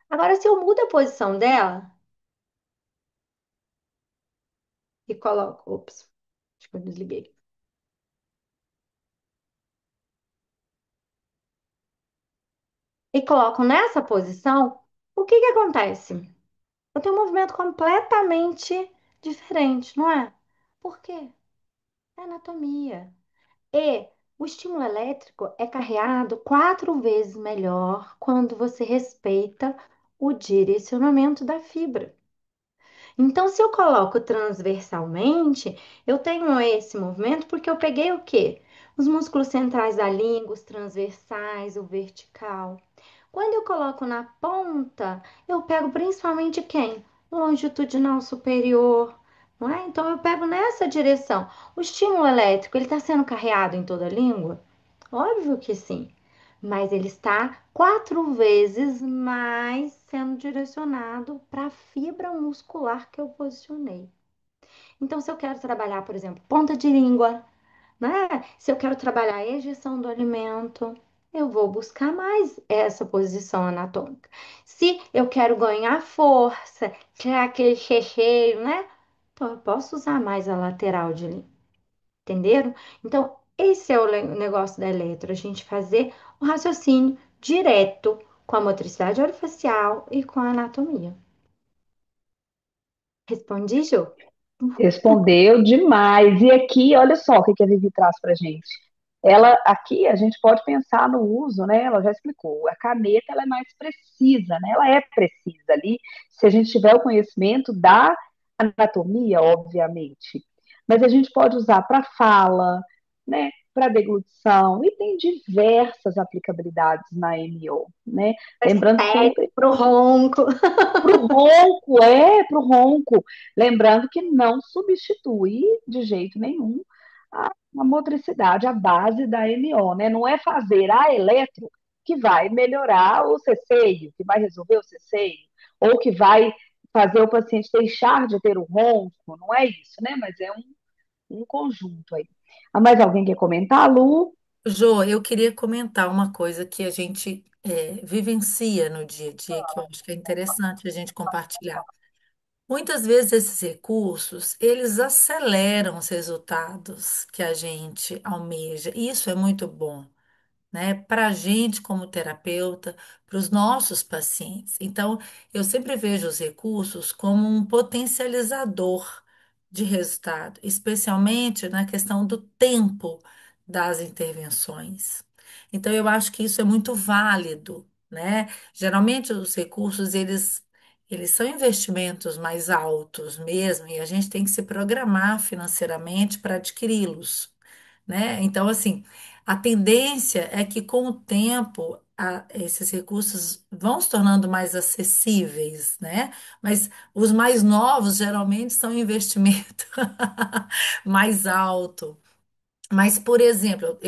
Agora, se eu mudo a posição dela, e coloco. Ops, acho que eu desliguei. E coloco nessa posição, o que que acontece? Eu tenho um movimento completamente diferente, não é? Por quê? É anatomia. E o estímulo elétrico é carreado 4 vezes melhor quando você respeita o direcionamento da fibra. Então, se eu coloco transversalmente, eu tenho esse movimento porque eu peguei o quê? Os músculos centrais da língua, os transversais, o vertical. Quando eu coloco na ponta, eu pego principalmente quem? O longitudinal superior, não é? Então, eu pego nessa direção. O estímulo elétrico, ele está sendo carreado em toda a língua? Óbvio que sim, mas ele está 4 vezes mais sendo direcionado para a fibra muscular que eu posicionei. Então, se eu quero trabalhar, por exemplo, ponta de língua, né? Se eu quero trabalhar a ejeção do alimento, eu vou buscar mais essa posição anatômica. Se eu quero ganhar força, tirar aquele recheio, né? Então, eu posso usar mais a lateral de língua. Entenderam? Então, esse é o negócio da eletro, a gente fazer o raciocínio direto com a motricidade orofacial e com a anatomia. Respondi, Ju? Respondeu demais. E aqui, olha só o que a Vivi traz para gente. Ela aqui a gente pode pensar no uso, né? Ela já explicou. A caneta ela é mais precisa, né? Ela é precisa ali, se a gente tiver o conhecimento da anatomia, obviamente. Mas a gente pode usar para fala, né? Para deglutição e tem diversas aplicabilidades na MO, né? Lembrando sempre Pro ronco. para o ronco. Lembrando que não substitui de jeito nenhum a motricidade, a base da MO, né? Não é fazer a eletro que vai melhorar o ceceio, que vai resolver o ceceio, ou que vai fazer o paciente deixar de ter o ronco, não é isso, né? Mas é um conjunto aí. Mais alguém quer comentar, Lu? Jô, eu queria comentar uma coisa que a gente vivencia no dia a dia, que eu acho que é interessante a gente compartilhar. Muitas vezes esses recursos, eles aceleram os resultados que a gente almeja, e isso é muito bom. né, para a gente como terapeuta, para os nossos pacientes. Então, eu sempre vejo os recursos como um potencializador de resultado, especialmente na questão do tempo das intervenções. Então, eu acho que isso é muito válido, né? Geralmente os recursos, eles são investimentos mais altos mesmo, e a gente tem que se programar financeiramente para adquiri-los, né? Então, assim, a tendência é que com o tempo esses recursos vão se tornando mais acessíveis, né? Mas os mais novos geralmente são investimento mais alto. Mas, por exemplo,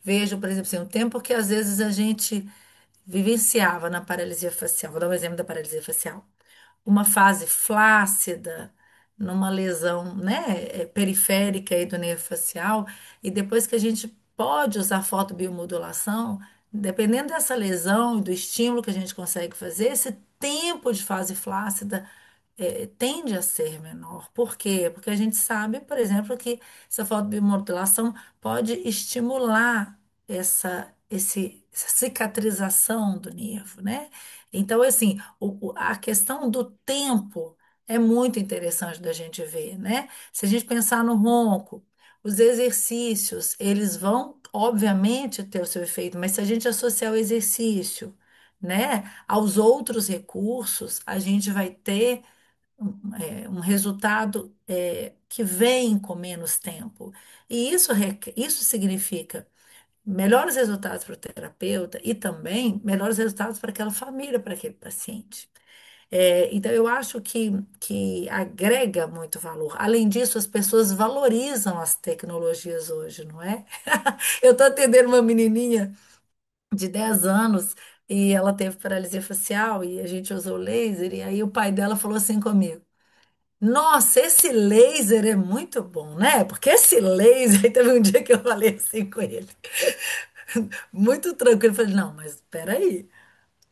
vejo, por exemplo, assim, um tempo que às vezes a gente vivenciava na paralisia facial. Vou dar um exemplo da paralisia facial, uma fase flácida, numa lesão, né, periférica aí do nervo facial, e depois que a gente pode usar fotobiomodulação, dependendo dessa lesão e do estímulo que a gente consegue fazer, esse tempo de fase flácida tende a ser menor. Por quê? Porque a gente sabe, por exemplo, que essa fotobiomodulação pode estimular essa cicatrização do nervo, né? Então, assim, a questão do tempo é muito interessante da gente ver, né? Se a gente pensar no ronco, os exercícios, eles vão, obviamente, ter o seu efeito, mas se a gente associar o exercício, né, aos outros recursos, a gente vai ter um resultado que vem com menos tempo. E isso significa melhores resultados para o terapeuta e também melhores resultados para aquela família, para aquele paciente. Então, eu acho que agrega muito valor. Além disso, as pessoas valorizam as tecnologias hoje, não é? Eu estou atendendo uma menininha de 10 anos e ela teve paralisia facial e a gente usou laser, e aí o pai dela falou assim comigo: Nossa, esse laser é muito bom, né? Porque esse laser, aí teve um dia que eu falei assim com ele, muito tranquilo, eu falei, não, mas espera aí.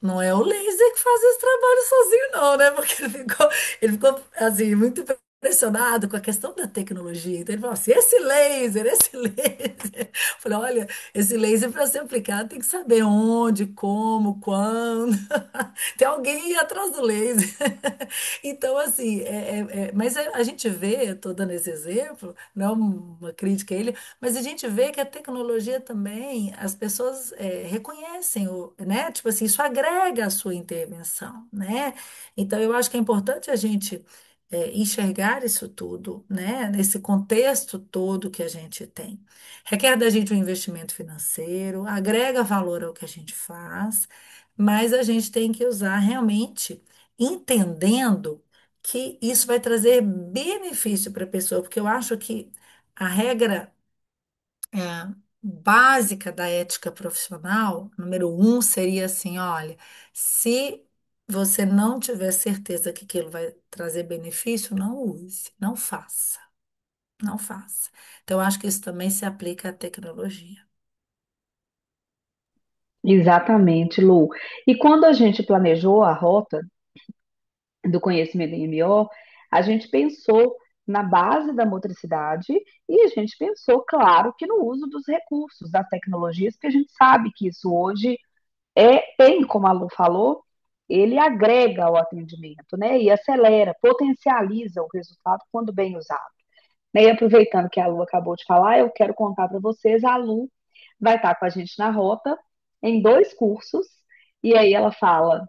Não é o laser que faz esse trabalho sozinho, não, né? Porque ele ficou assim, muito impressionado com a questão da tecnologia. Então, ele falou assim: esse laser. Eu falei: olha, esse laser para ser aplicado tem que saber onde, como, quando. Tem alguém ir atrás do laser. Então, assim, mas a gente vê, estou dando esse exemplo, não é uma crítica a ele, mas a gente vê que a tecnologia também, as pessoas reconhecem, né? Tipo assim, isso agrega a sua intervenção, né? Então, eu acho que é importante a gente enxergar isso tudo, né? Nesse contexto todo que a gente tem. Requer da gente um investimento financeiro, agrega valor ao que a gente faz, mas a gente tem que usar realmente entendendo que isso vai trazer benefício para a pessoa, porque eu acho que a regra básica da ética profissional, número um, seria assim: olha, se você não tiver certeza que aquilo vai trazer benefício, não use, não faça, não faça. Então, eu acho que isso também se aplica à tecnologia. Exatamente, Lu. E quando a gente planejou a rota do conhecimento em MO, a gente pensou na base da motricidade e a gente pensou, claro, que no uso dos recursos, das tecnologias, porque a gente sabe que isso hoje tem, como a Lu falou, ele agrega ao atendimento, né? E acelera, potencializa o resultado quando bem usado. Né? E aproveitando que a Lu acabou de falar, eu quero contar para vocês, a Lu vai estar com a gente na rota em 2 cursos, e aí ela fala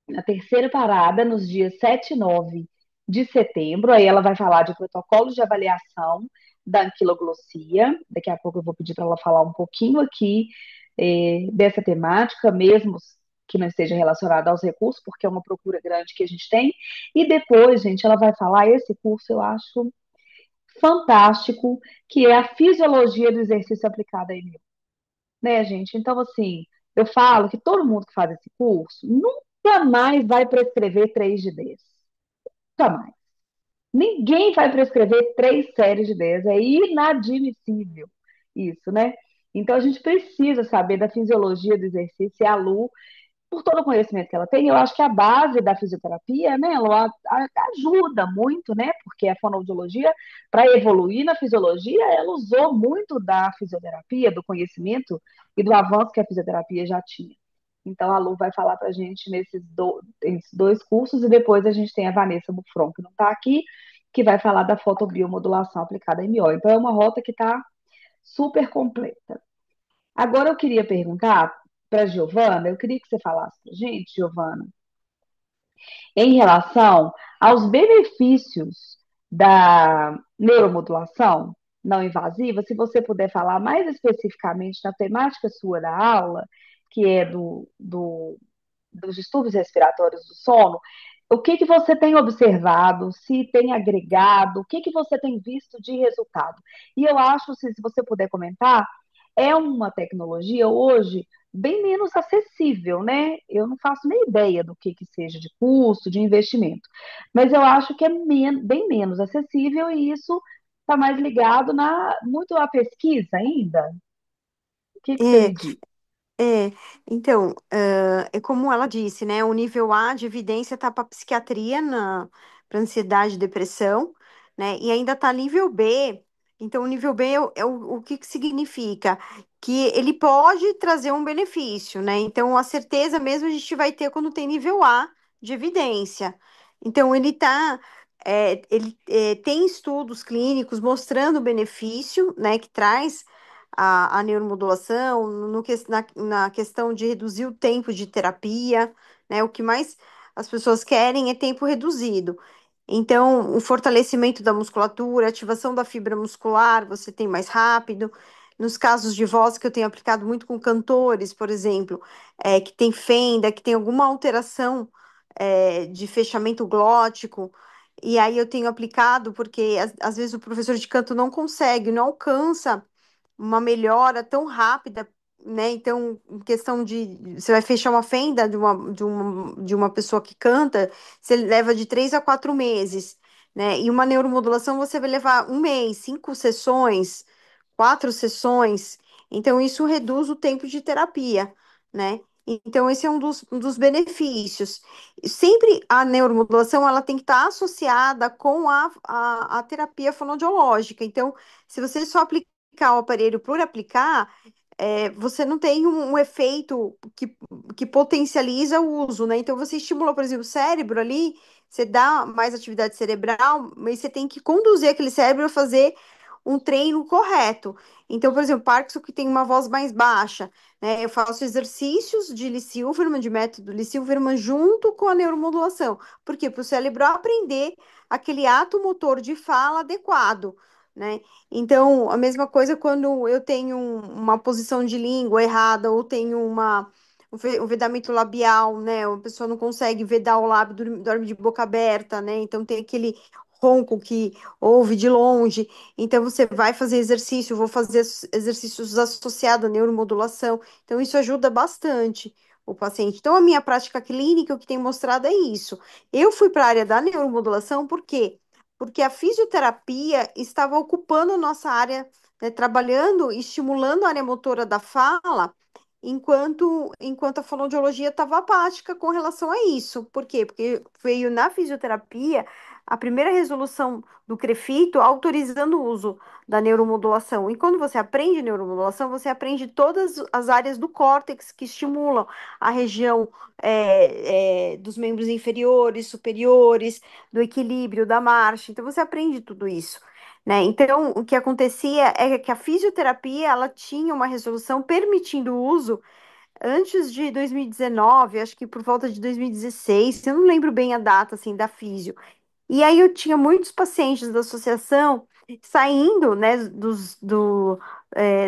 na terceira parada, nos dias 7 e 9 de setembro. Aí ela vai falar de protocolos de avaliação da anquiloglossia. Daqui a pouco eu vou pedir para ela falar um pouquinho aqui dessa temática, mesmo que não esteja relacionada aos recursos, porque é uma procura grande que a gente tem. E depois, gente, ela vai falar, esse curso eu acho fantástico, que é a fisiologia do exercício aplicado a MO, né, gente? Então, assim, eu falo que todo mundo que faz esse curso nunca mais vai prescrever 3 de 10. Nunca mais. Ninguém vai prescrever 3 séries de 10. É inadmissível isso, né? Então, a gente precisa saber da fisiologia do exercício. E a Lu por todo o conhecimento que ela tem, eu acho que a base da fisioterapia, né, ela ajuda muito, né, porque a fonoaudiologia, para evoluir na fisiologia, ela usou muito da fisioterapia, do conhecimento e do avanço que a fisioterapia já tinha. Então, a Lu vai falar para a gente nesses dois cursos, e depois a gente tem a Vanessa Buffron, que não está aqui, que vai falar da fotobiomodulação aplicada em MIO. Então, é uma rota que está super completa. Agora, eu queria perguntar para a Giovana, eu queria que você falasse para a gente, Giovana, em relação aos benefícios da neuromodulação não invasiva, se você puder falar mais especificamente na temática sua da aula, que é dos distúrbios respiratórios do sono, o que que você tem observado, se tem agregado, o que que você tem visto de resultado? E eu acho, se você puder comentar, é uma tecnologia hoje bem menos acessível, né? Eu não faço nem ideia do que seja de custo, de investimento, mas eu acho que é bem menos acessível e isso está mais ligado muito à pesquisa ainda. O que que você É, me diz? É, então, é como ela disse, né? O nível A de evidência está para psiquiatria, para ansiedade e depressão, né? E ainda está nível B. Então, o nível B o que que significa? Que ele pode trazer um benefício, né? Então, a certeza mesmo a gente vai ter quando tem nível A de evidência. Então, tem estudos clínicos mostrando o benefício, né? Que traz a neuromodulação, na questão de reduzir o tempo de terapia, né? O que mais as pessoas querem é tempo reduzido. Então, o fortalecimento da musculatura, ativação da fibra muscular, você tem mais rápido. Nos casos de voz que eu tenho aplicado muito com cantores, por exemplo, que tem fenda, que tem alguma alteração, de fechamento glótico, e aí eu tenho aplicado porque às vezes o professor de canto não consegue, não alcança uma melhora tão rápida, né? Então, em questão de você vai fechar uma fenda de uma pessoa que canta, você leva de 3 a 4 meses, né? E uma neuromodulação você vai levar um mês, 5 sessões, 4 sessões. Então, isso reduz o tempo de terapia, né? Então, esse é um dos benefícios. Sempre a neuromodulação ela tem que estar associada com a terapia fonoaudiológica. Então, se você só aplicar o aparelho por aplicar, você não tem um efeito que potencializa o uso, né? Então, você estimula, por exemplo, o cérebro ali, você dá mais atividade cerebral, mas você tem que conduzir aquele cérebro a fazer um treino correto. Então, por exemplo, Parkinson que tem uma voz mais baixa, né? Eu faço exercícios de Lee Silverman, de método Lee Silverman, junto com a neuromodulação. Por quê? Para o cérebro aprender aquele ato motor de fala adequado, né? Então, a mesma coisa quando eu tenho uma posição de língua errada ou tenho um vedamento labial, né? A pessoa não consegue vedar o lábio, dorme de boca aberta, né? Então tem aquele ronco que ouve de longe. Então você vai fazer exercício, vou fazer exercícios associados à neuromodulação. Então isso ajuda bastante o paciente. Então a minha prática clínica, o que tem mostrado é isso. Eu fui para a área da neuromodulação, por quê? Porque a fisioterapia estava ocupando a nossa área, né, trabalhando, estimulando a área motora da fala, enquanto a fonoaudiologia estava apática com relação a isso. Por quê? Porque veio na fisioterapia a primeira resolução do CREFITO autorizando o uso da neuromodulação. E quando você aprende neuromodulação, você aprende todas as áreas do córtex que estimulam a região dos membros inferiores, superiores, do equilíbrio, da marcha. Então, você aprende tudo isso. Né? Então, o que acontecia é que a fisioterapia ela tinha uma resolução permitindo o uso antes de 2019, acho que por volta de 2016, eu não lembro bem a data assim da físio. E aí eu tinha muitos pacientes da associação saindo, né,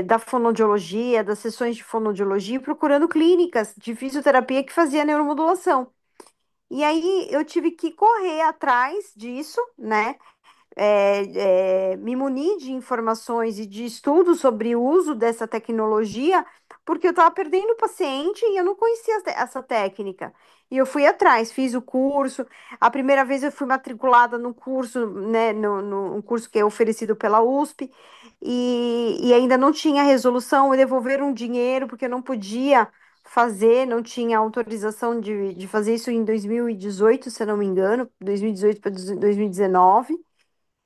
da fonoaudiologia, das sessões de fonoaudiologia, procurando clínicas de fisioterapia que fazia neuromodulação. E aí eu tive que correr atrás disso, né? Me munir de informações e de estudos sobre o uso dessa tecnologia, porque eu estava perdendo o paciente e eu não conhecia essa técnica. E eu fui atrás, fiz o curso. A primeira vez eu fui matriculada no curso, né, no curso que é oferecido pela USP, e ainda não tinha resolução, e devolveram dinheiro, porque eu não podia fazer, não tinha autorização de fazer isso em 2018, se eu não me engano, 2018 para 2019.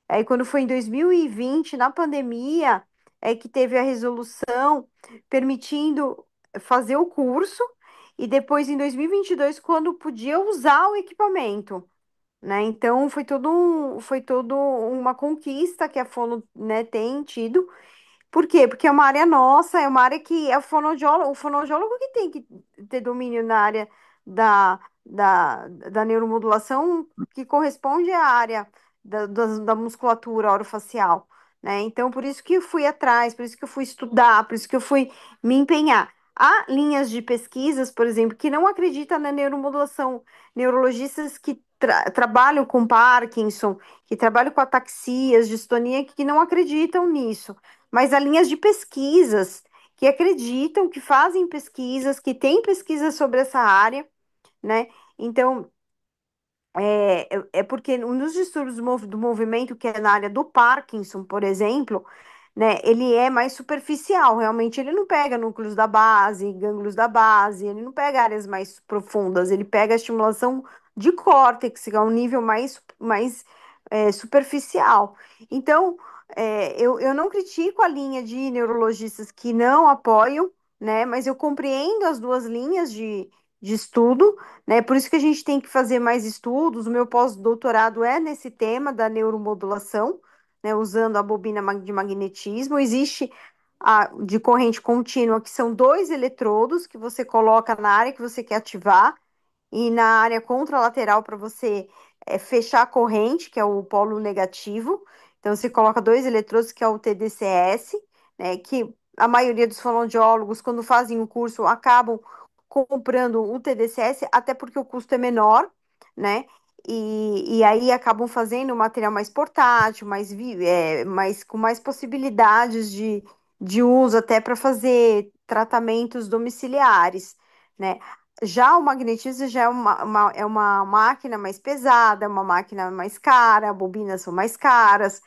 Aí, quando foi em 2020, na pandemia, é que teve a resolução permitindo fazer o curso, e depois, em 2022, quando podia usar o equipamento, né? Então, foi todo uma conquista que a Fono, né, tem tido. Por quê? Porque é uma área nossa, é uma área que é o fonoaudiólogo que tem que ter domínio na área da neuromodulação, que corresponde à área da musculatura orofacial, né? Então, por isso que eu fui atrás, por isso que eu fui estudar, por isso que eu fui me empenhar. Há linhas de pesquisas, por exemplo, que não acreditam na neuromodulação, neurologistas que trabalham com Parkinson, que trabalham com ataxias, distonia, que não acreditam nisso, mas há linhas de pesquisas que acreditam, que fazem pesquisas, que têm pesquisas sobre essa área, né? Então, é porque nos distúrbios do movimento, que é na área do Parkinson, por exemplo, né, ele é mais superficial, realmente ele não pega núcleos da base, gânglios da base, ele não pega áreas mais profundas, ele pega a estimulação de córtex, que é um nível mais superficial. Então, eu não critico a linha de neurologistas que não apoiam, né, mas eu compreendo as duas linhas de estudo, né? Por isso que a gente tem que fazer mais estudos. O meu pós-doutorado é nesse tema da neuromodulação, né? Usando a bobina de magnetismo. Existe a de corrente contínua, que são dois eletrodos que você coloca na área que você quer ativar, e na área contralateral para você fechar a corrente, que é o polo negativo. Então, você coloca dois eletrodos, que é o TDCS, né? Que a maioria dos fonoaudiólogos, quando fazem o curso, acabam comprando o TDCS, até porque o custo é menor, né? E aí acabam fazendo um material mais portátil, com mais possibilidades de uso, até para fazer tratamentos domiciliares, né? Já o magnetismo já é é uma máquina mais pesada, é uma máquina mais cara, bobinas são mais caras,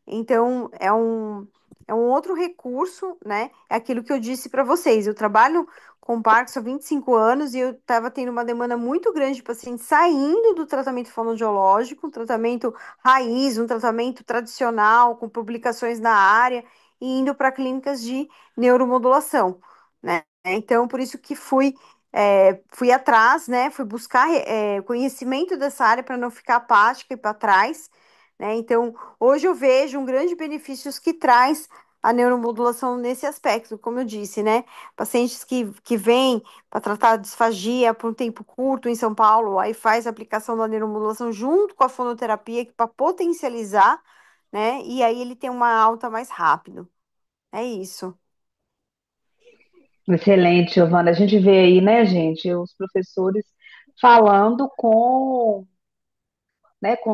então, é um outro recurso, né? É aquilo que eu disse para vocês. Eu trabalho com Parkinson há 25 anos e eu estava tendo uma demanda muito grande de pacientes saindo do tratamento fonoaudiológico, um tratamento raiz, um tratamento tradicional, com publicações na área, e indo para clínicas de neuromodulação, né? Então, por isso que fui atrás, né? Fui buscar conhecimento dessa área para não ficar apática e para trás, né? Então, hoje eu vejo um grande benefícios que traz a neuromodulação nesse aspecto, como eu disse, né? Pacientes que vêm para tratar a disfagia por um tempo curto em São Paulo, aí faz a aplicação da neuromodulação junto com a fonoterapia para potencializar, né? E aí ele tem uma alta mais rápido. É isso. Excelente, Giovana. A gente vê aí, né, gente, os professores falando com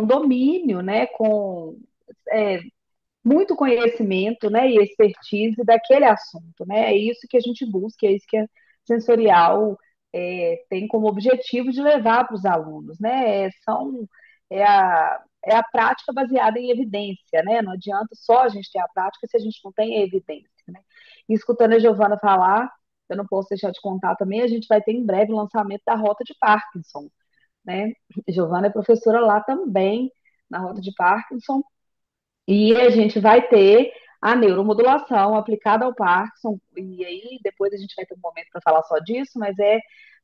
domínio, né, com é, muito conhecimento, né, e expertise daquele assunto, né? É isso que a gente busca, é isso que a sensorial tem como objetivo de levar para os alunos, né? É a prática baseada em evidência, né? Não adianta só a gente ter a prática se a gente não tem evidência, né? E escutando a Giovana falar, eu não posso deixar de contar também, a gente vai ter em breve o lançamento da Rota de Parkinson, né? Giovana é professora lá também, na Rota de Parkinson, e a gente vai ter a neuromodulação aplicada ao Parkinson, e aí depois a gente vai ter um momento para falar só disso, mas a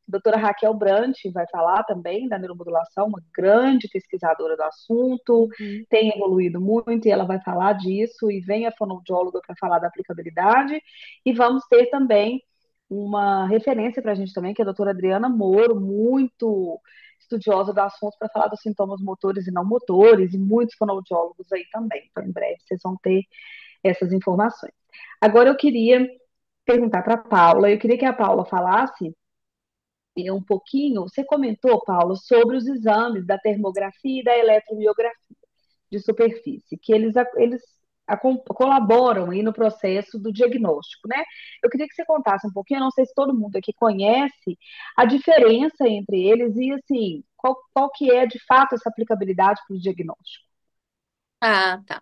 doutora Raquel Brant vai falar também da neuromodulação, uma grande pesquisadora do assunto, Uhum. tem evoluído muito e ela vai falar disso, e vem a fonoaudióloga para falar da aplicabilidade, e vamos ter também uma referência para a gente também, que é a doutora Adriana Moro, muito estudiosa do assunto, para falar dos sintomas motores e não motores, e muitos fonoaudiólogos aí também. Então, em breve, vocês vão ter essas informações. Agora, eu queria perguntar para a Paula, eu queria que a Paula falasse um pouquinho, você comentou, Paula, sobre os exames da termografia e da eletromiografia de superfície, que eles colaboram aí no processo do diagnóstico, né? Eu queria que você contasse um pouquinho, eu não sei se todo mundo aqui conhece a diferença entre eles e, assim, qual que é, de fato, essa aplicabilidade para o diagnóstico. Ah, tá.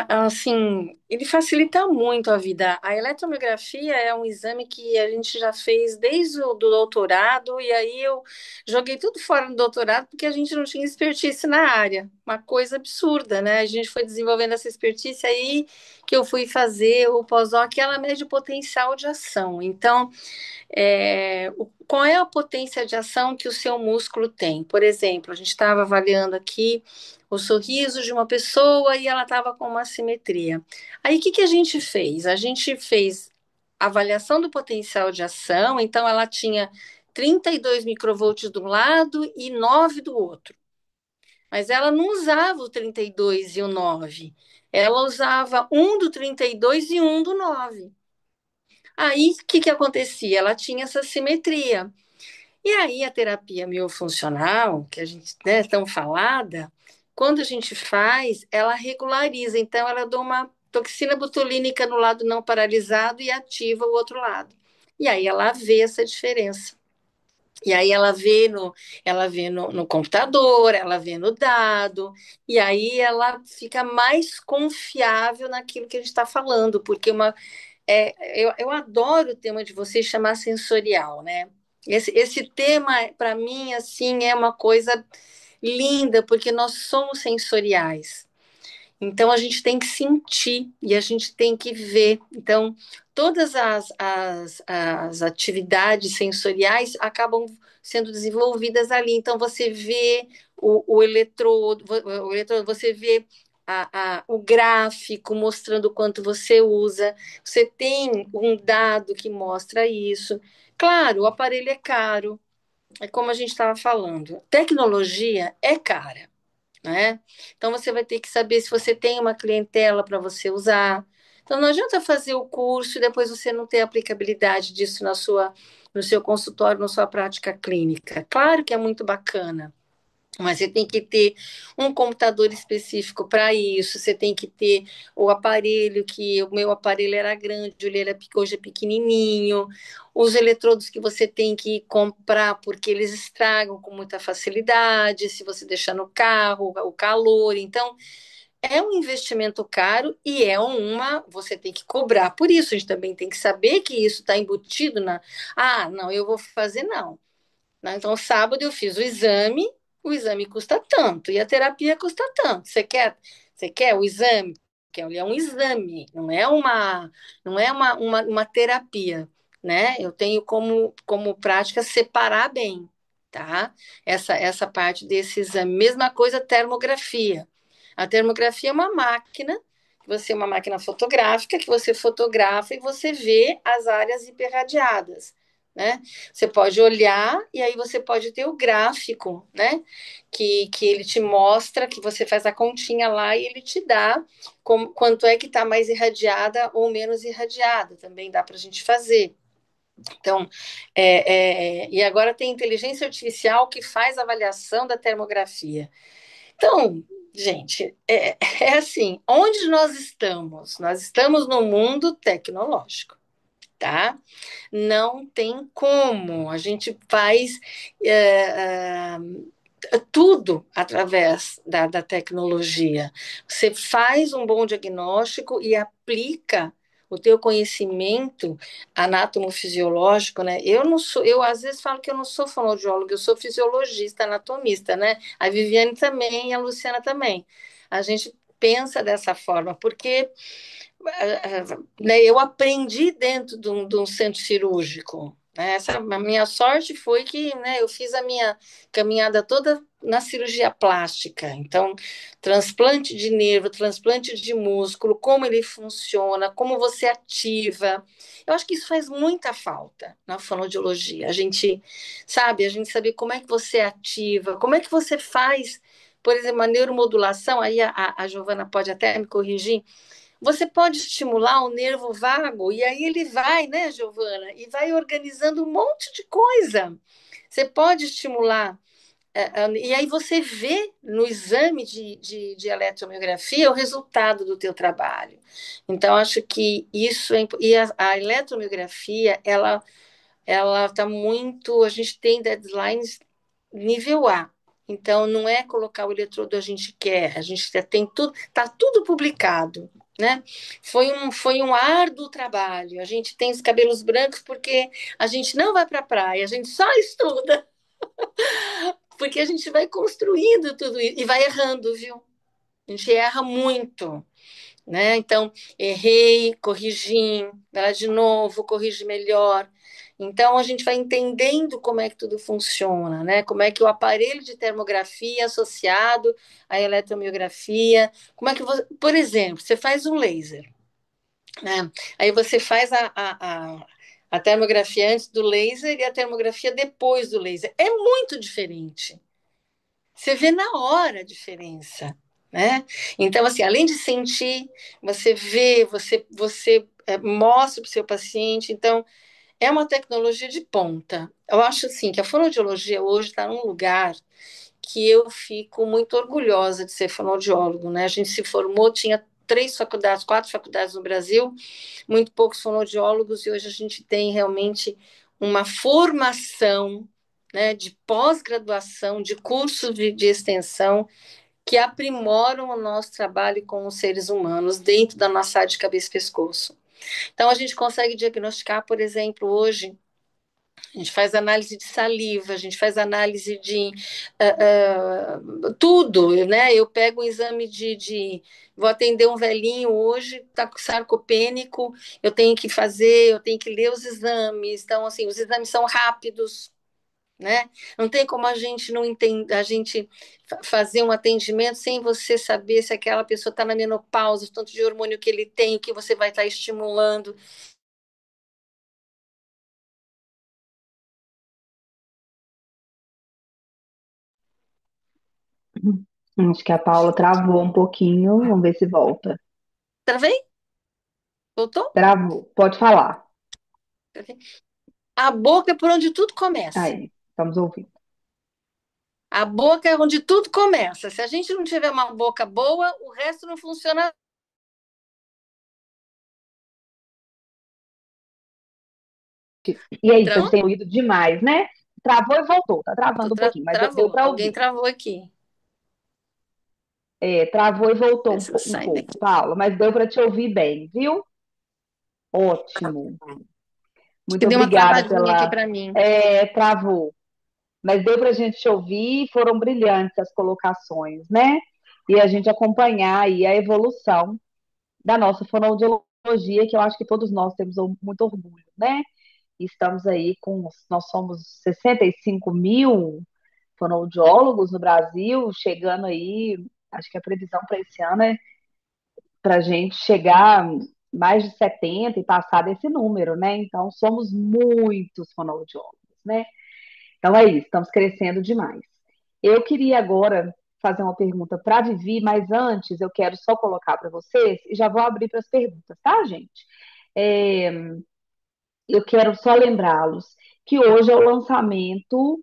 Assim, Ele facilita muito a vida. A eletromiografia é um exame que a gente já fez desde o do doutorado, e aí eu joguei tudo fora do doutorado porque a gente não tinha expertise na área. Uma coisa absurda, né? A gente foi desenvolvendo essa expertise aí que eu fui fazer o pós-doc, que ela mede o potencial de ação. Então, qual é a potência de ação que o seu músculo tem? Por exemplo, a gente estava avaliando aqui o sorriso de uma pessoa e ela estava com uma assimetria. Aí, o que que a gente fez? A gente fez avaliação do potencial de ação, então ela tinha 32 microvolts de um lado e 9 do outro. Mas ela não usava o 32 e o 9. Ela usava um do 32 e um do 9. Aí, o que que acontecia? Ela tinha essa simetria. E aí, a terapia miofuncional, que a gente, né, tão falada, quando a gente faz, ela regulariza. Então, ela dá uma toxina botulínica no lado não paralisado e ativa o outro lado. E aí, ela vê essa diferença. E aí, ela vê no computador, ela vê no dado, e aí ela fica mais confiável naquilo que a gente está falando, porque eu adoro o tema de vocês chamar sensorial, né? Esse tema, para mim, assim, é uma coisa linda, porque nós somos sensoriais. Então, a gente tem que sentir e a gente tem que ver. Então, todas as atividades sensoriais acabam sendo desenvolvidas ali. Então, você vê o eletrodo, você vê o gráfico mostrando o quanto você usa, você tem um dado que mostra isso. Claro, o aparelho é caro, é como a gente estava falando, tecnologia é cara, né? Então você vai ter que saber se você tem uma clientela para você usar. Então não adianta fazer o curso e depois você não ter aplicabilidade disso no seu consultório, na sua prática clínica. Claro que é muito bacana, mas você tem que ter um computador específico para isso, você tem que ter o aparelho, que o meu aparelho era grande, hoje é pequenininho, os eletrodos que você tem que comprar, porque eles estragam com muita facilidade, se você deixar no carro, o calor. Então, é um investimento caro e você tem que cobrar por isso. A gente também tem que saber que isso está embutido não, eu vou fazer, não. Né? Então, sábado eu fiz o exame custa tanto, e a terapia custa tanto. Você quer o exame? É um exame, não é uma terapia, né? Eu tenho como prática separar bem, tá? Essa parte desse exame. Mesma coisa, termografia. A termografia é uma máquina, uma máquina fotográfica, que você fotografa e você vê as áreas hiperradiadas, né? Você pode olhar e aí você pode ter o gráfico, né? Que ele te mostra, que você faz a continha lá e ele te dá quanto é que está mais irradiada ou menos irradiada. Também dá para a gente fazer. Então, e agora tem inteligência artificial que faz a avaliação da termografia. Então, gente, é assim, onde nós estamos? Nós estamos no mundo tecnológico, tá? Não tem como. A gente faz é, tudo através da tecnologia. Você faz um bom diagnóstico e aplica o teu conhecimento anatomofisiológico, né? Eu não sou, eu às vezes falo que eu não sou fonoaudióloga, eu sou fisiologista, anatomista, né? A Viviane também e a Luciana também. A gente pensa dessa forma, porque né, eu aprendi dentro de um centro cirúrgico. Né? A minha sorte foi que, né, eu fiz a minha caminhada toda na cirurgia plástica. Então, transplante de nervo, transplante de músculo, como ele funciona, como você ativa. Eu acho que isso faz muita falta na fonoaudiologia. A gente saber como é que você ativa, como é que você faz, por exemplo, a neuromodulação, aí a Giovana pode até me corrigir, você pode estimular o nervo vago, e aí ele vai, né, Giovana, e vai organizando um monte de coisa. Você pode estimular, e aí você vê no exame de eletromiografia o resultado do teu trabalho. Então, acho que isso e a eletromiografia, ela está muito, a gente tem deadlines nível A. Então, não é colocar o eletrodo que a gente quer, a gente já tem tudo, está tudo publicado. né? Foi um árduo trabalho. A gente tem os cabelos brancos porque a gente não vai para a praia, a gente só estuda, porque a gente vai construindo tudo isso e vai errando, viu? A gente erra muito, né? Então, errei, corrigi, vai lá de novo, corrige melhor. Então, a gente vai entendendo como é que tudo funciona, né? Como é que o aparelho de termografia associado à eletromiografia, como é que você, por exemplo, você faz um laser, né? Aí você faz a termografia antes do laser e a termografia depois do laser. É muito diferente. Você vê na hora a diferença, né? Então, assim, além de sentir, você vê, você mostra para o seu paciente. Então, é uma tecnologia de ponta. Eu acho, assim, que a fonoaudiologia hoje está num lugar que eu fico muito orgulhosa de ser fonoaudiólogo, né? A gente se formou, tinha 3 faculdades, 4 faculdades no Brasil, muito poucos fonoaudiólogos, e hoje a gente tem realmente uma formação, né, de pós-graduação, de cursos de extensão que aprimoram o nosso trabalho com os seres humanos dentro da nossa área de cabeça e pescoço. Então, a gente consegue diagnosticar, por exemplo, hoje, a gente faz análise de saliva, a gente faz análise de tudo, né? Eu pego um exame vou atender um velhinho hoje, está sarcopênico, eu tenho que ler os exames. Então, assim, os exames são rápidos, né? Não tem como a gente não entender, a gente fazer um atendimento sem você saber se aquela pessoa está na menopausa, o tanto de hormônio que ele tem, o que você vai estar estimulando. Acho que a Paula travou um pouquinho. Vamos ver se volta. Travei? Voltou? Travou. Pode falar. A boca é por onde tudo começa. Aí, estamos ouvindo. A boca é onde tudo começa. Se a gente não tiver uma boca boa, o resto não funciona. E aí, vocês Então, têm ouído demais, né? Travou e voltou. Tá travando um pouquinho, mas deu travou. para Alguém ouvir. travou aqui. É, travou e voltou Deixa eu um sair pouco, daqui. Paula, mas deu para te ouvir bem, viu? Ótimo. Muito Deu uma obrigada travadinha aqui pela. para mim. É, travou. Mas deu para a gente te ouvir, foram brilhantes as colocações, né? E a gente acompanhar aí a evolução da nossa fonoaudiologia, que eu acho que todos nós temos muito orgulho, né? E estamos aí nós somos 65 mil fonoaudiólogos no Brasil, chegando aí, acho que a previsão para esse ano é para a gente chegar mais de 70 e passar desse número, né? Então, somos muitos fonoaudiólogos, né? Então é isso, estamos crescendo demais. Eu queria agora fazer uma pergunta para a Vivi, mas antes eu quero só colocar para vocês e já vou abrir para as perguntas, tá, gente? É, eu quero só lembrá-los que hoje é o lançamento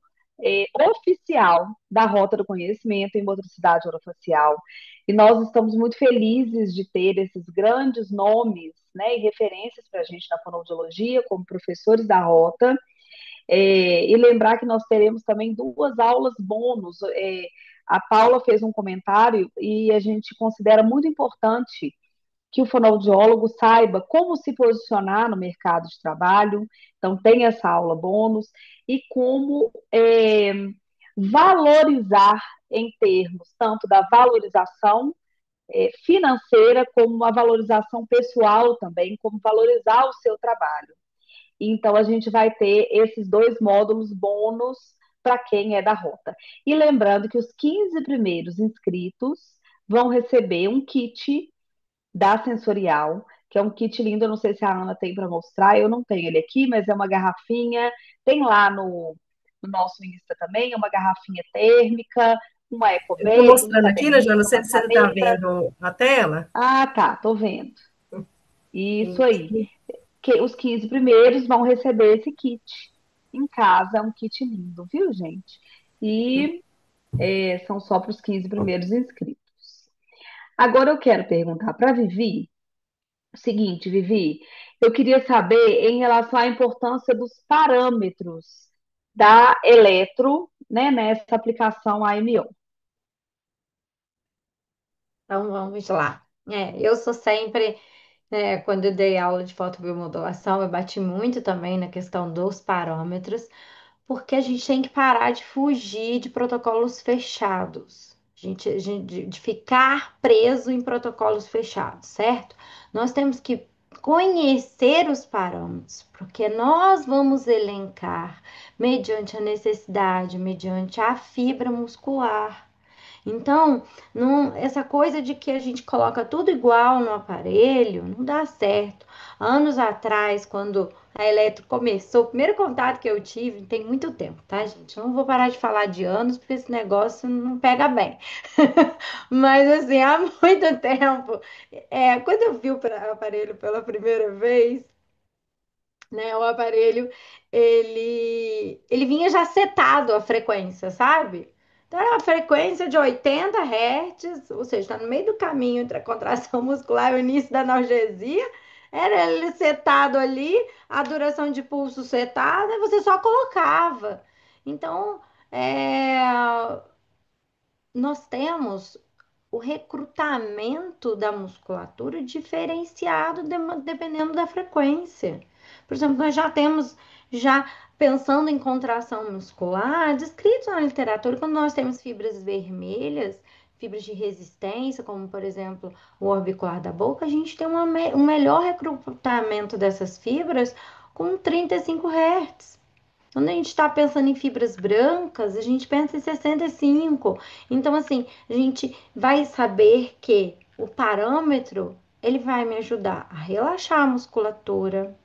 oficial da Rota do Conhecimento em Motricidade Orofacial. E nós estamos muito felizes de ter esses grandes nomes, né, e referências para a gente na fonoaudiologia, como professores da Rota. E lembrar que nós teremos também 2 aulas bônus. A Paula fez um comentário e a gente considera muito importante que o fonoaudiólogo saiba como se posicionar no mercado de trabalho. Então, tem essa aula bônus e como valorizar em termos tanto da valorização financeira como a valorização pessoal também, como valorizar o seu trabalho. Então, a gente vai ter esses 2 módulos bônus para quem é da rota. E lembrando que os 15 primeiros inscritos vão receber um kit da Sensorial, que é um kit lindo. Eu não sei se a Ana tem para mostrar, eu não tenho ele aqui, mas é uma garrafinha. Tem lá no nosso Insta também, é uma garrafinha térmica, uma Eu estou ecobag, um mostrando aqui, né, caderninho, Joana? uma Você não está caneta. vendo a tela? Ah, tá, tô vendo. Isso aí. Isso. Que os 15 primeiros vão receber esse kit em casa, é um kit lindo, viu, gente? E são só para os 15 primeiros inscritos. Agora eu quero perguntar para a Vivi o seguinte, Vivi, eu queria saber em relação à importância dos parâmetros da Eletro, né, nessa aplicação AMO. Então, vamos lá. Eu sou sempre, quando eu dei aula de fotobiomodulação, eu bati muito também na questão dos parâmetros, porque a gente tem que parar de fugir de protocolos fechados, de ficar preso em protocolos fechados, certo? Nós temos que conhecer os parâmetros, porque nós vamos elencar mediante a necessidade, mediante a fibra muscular. Então, essa coisa de que a gente coloca tudo igual no aparelho não dá certo. Anos atrás, quando a Eletro começou, o primeiro contato que eu tive, tem muito tempo, tá, gente? Eu não vou parar de falar de anos, porque esse negócio não pega bem. Mas, assim, há muito tempo, quando eu vi o aparelho pela primeira vez, né? O aparelho, ele vinha já setado a frequência, sabe? Então, era uma frequência de 80 Hz, ou seja, está no meio do caminho entre a contração muscular e o início da analgesia. Era ele setado ali, a duração de pulso setada, e você só colocava. Então, é, nós temos o recrutamento da musculatura diferenciado dependendo da frequência. Por exemplo, nós já temos, já pensando em contração muscular, descrito na literatura, quando nós temos fibras vermelhas, fibras de resistência, como por exemplo o orbicular da boca, a gente tem um melhor recrutamento dessas fibras com 35 Hz. Quando a gente está pensando em fibras brancas, a gente pensa em 65. Então, assim, a gente vai saber que o parâmetro ele vai me ajudar a relaxar a musculatura,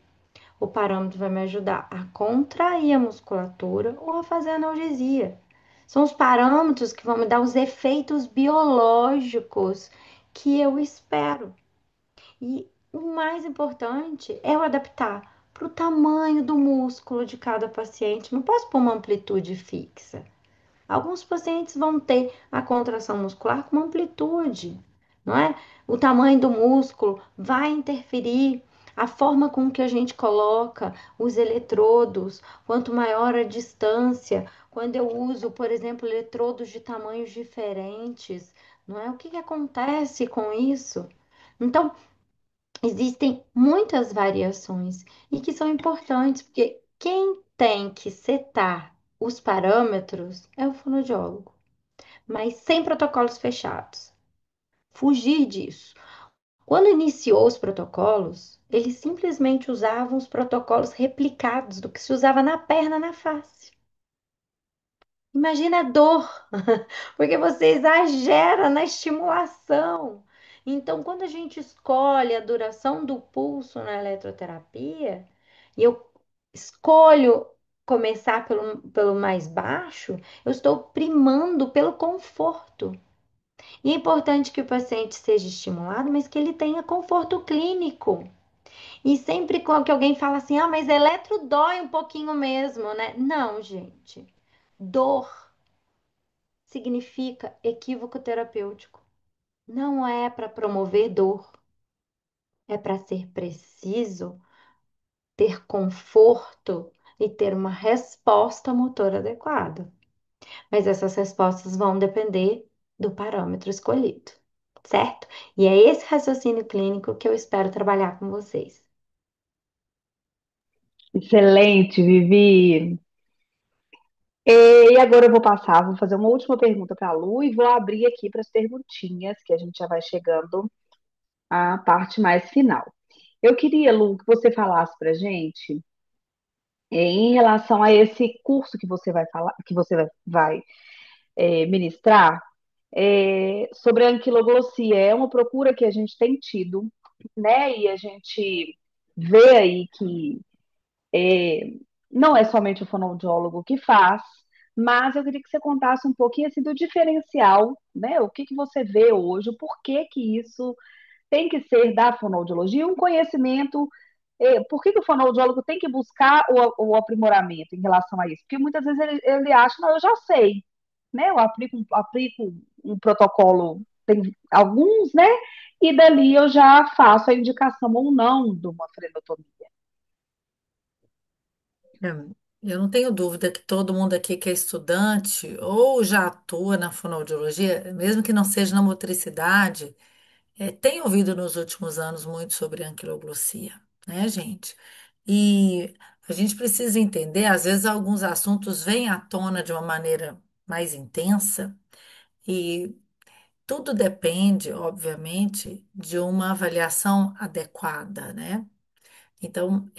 o parâmetro vai me ajudar a contrair a musculatura ou a fazer analgesia. São os parâmetros que vão me dar os efeitos biológicos que eu espero. E o mais importante é eu adaptar para o tamanho do músculo de cada paciente. Não posso pôr uma amplitude fixa. Alguns pacientes vão ter a contração muscular com uma amplitude, não é? O tamanho do músculo vai interferir. A forma com que a gente coloca os eletrodos, quanto maior a distância, quando eu uso, por exemplo, eletrodos de tamanhos diferentes, não é? O que que acontece com isso? Então, existem muitas variações e que são importantes, porque quem tem que setar os parâmetros é o fonoaudiólogo, mas sem protocolos fechados. Fugir disso. Quando iniciou os protocolos, eles simplesmente usavam os protocolos replicados do que se usava na perna, na face. Imagina a dor, porque você exagera na estimulação. Então, quando a gente escolhe a duração do pulso na eletroterapia, e eu escolho começar pelo mais baixo, eu estou primando pelo conforto. E é importante que o paciente seja estimulado, mas que ele tenha conforto clínico. E sempre que alguém fala assim, ah, mas eletro dói um pouquinho mesmo, né? Não, gente. Dor significa equívoco terapêutico. Não é para promover dor, é para ser preciso, ter conforto e ter uma resposta motora adequada. Mas essas respostas vão depender do parâmetro escolhido, certo? E é esse raciocínio clínico que eu espero trabalhar com vocês. Excelente, Vivi. E agora eu vou passar, vou fazer uma última pergunta para a Lu e vou abrir aqui para as perguntinhas, que a gente já vai chegando à parte mais final. Eu queria, Lu, que você falasse para a gente em relação a esse curso que você vai falar, que você vai ministrar, sobre a anquiloglossia. É uma procura que a gente tem tido, né? E a gente vê aí que não é somente o fonoaudiólogo que faz, mas eu queria que você contasse um pouquinho assim, do diferencial, né? O que que você vê hoje, o porquê que isso tem que ser da fonoaudiologia, um conhecimento. Por que que o fonoaudiólogo tem que buscar o aprimoramento em relação a isso? Porque muitas vezes ele acha, não, eu já sei, né? Eu aplico um protocolo, tem alguns, né? E dali eu já faço a indicação ou não de uma frenotomia. Eu não tenho dúvida que todo mundo aqui que é estudante ou já atua na fonoaudiologia, mesmo que não seja na motricidade, Tenho ouvido nos últimos anos muito sobre anquiloglossia, né, gente? E a gente precisa entender, às vezes alguns assuntos vêm à tona de uma maneira mais intensa e tudo depende, obviamente, de uma avaliação adequada, né? Então,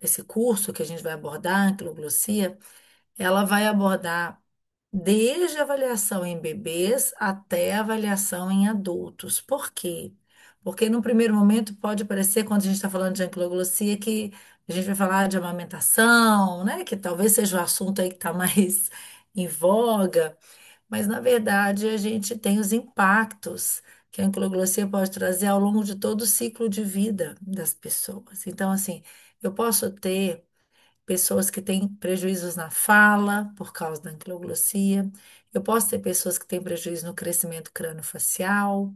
esse curso que a gente vai abordar, anquiloglossia, ela vai abordar desde a avaliação em bebês até a avaliação em adultos. Por quê? Porque no primeiro momento pode parecer, quando a gente está falando de anquiloglossia, que a gente vai falar de amamentação, né? Que talvez seja o assunto aí que está mais em voga, mas na verdade a gente tem os impactos que a anquiloglossia pode trazer ao longo de todo o ciclo de vida das pessoas. Então, assim, eu posso ter pessoas que têm prejuízos na fala por causa da anquiloglossia. Eu posso ter pessoas que têm prejuízo no crescimento crâniofacial.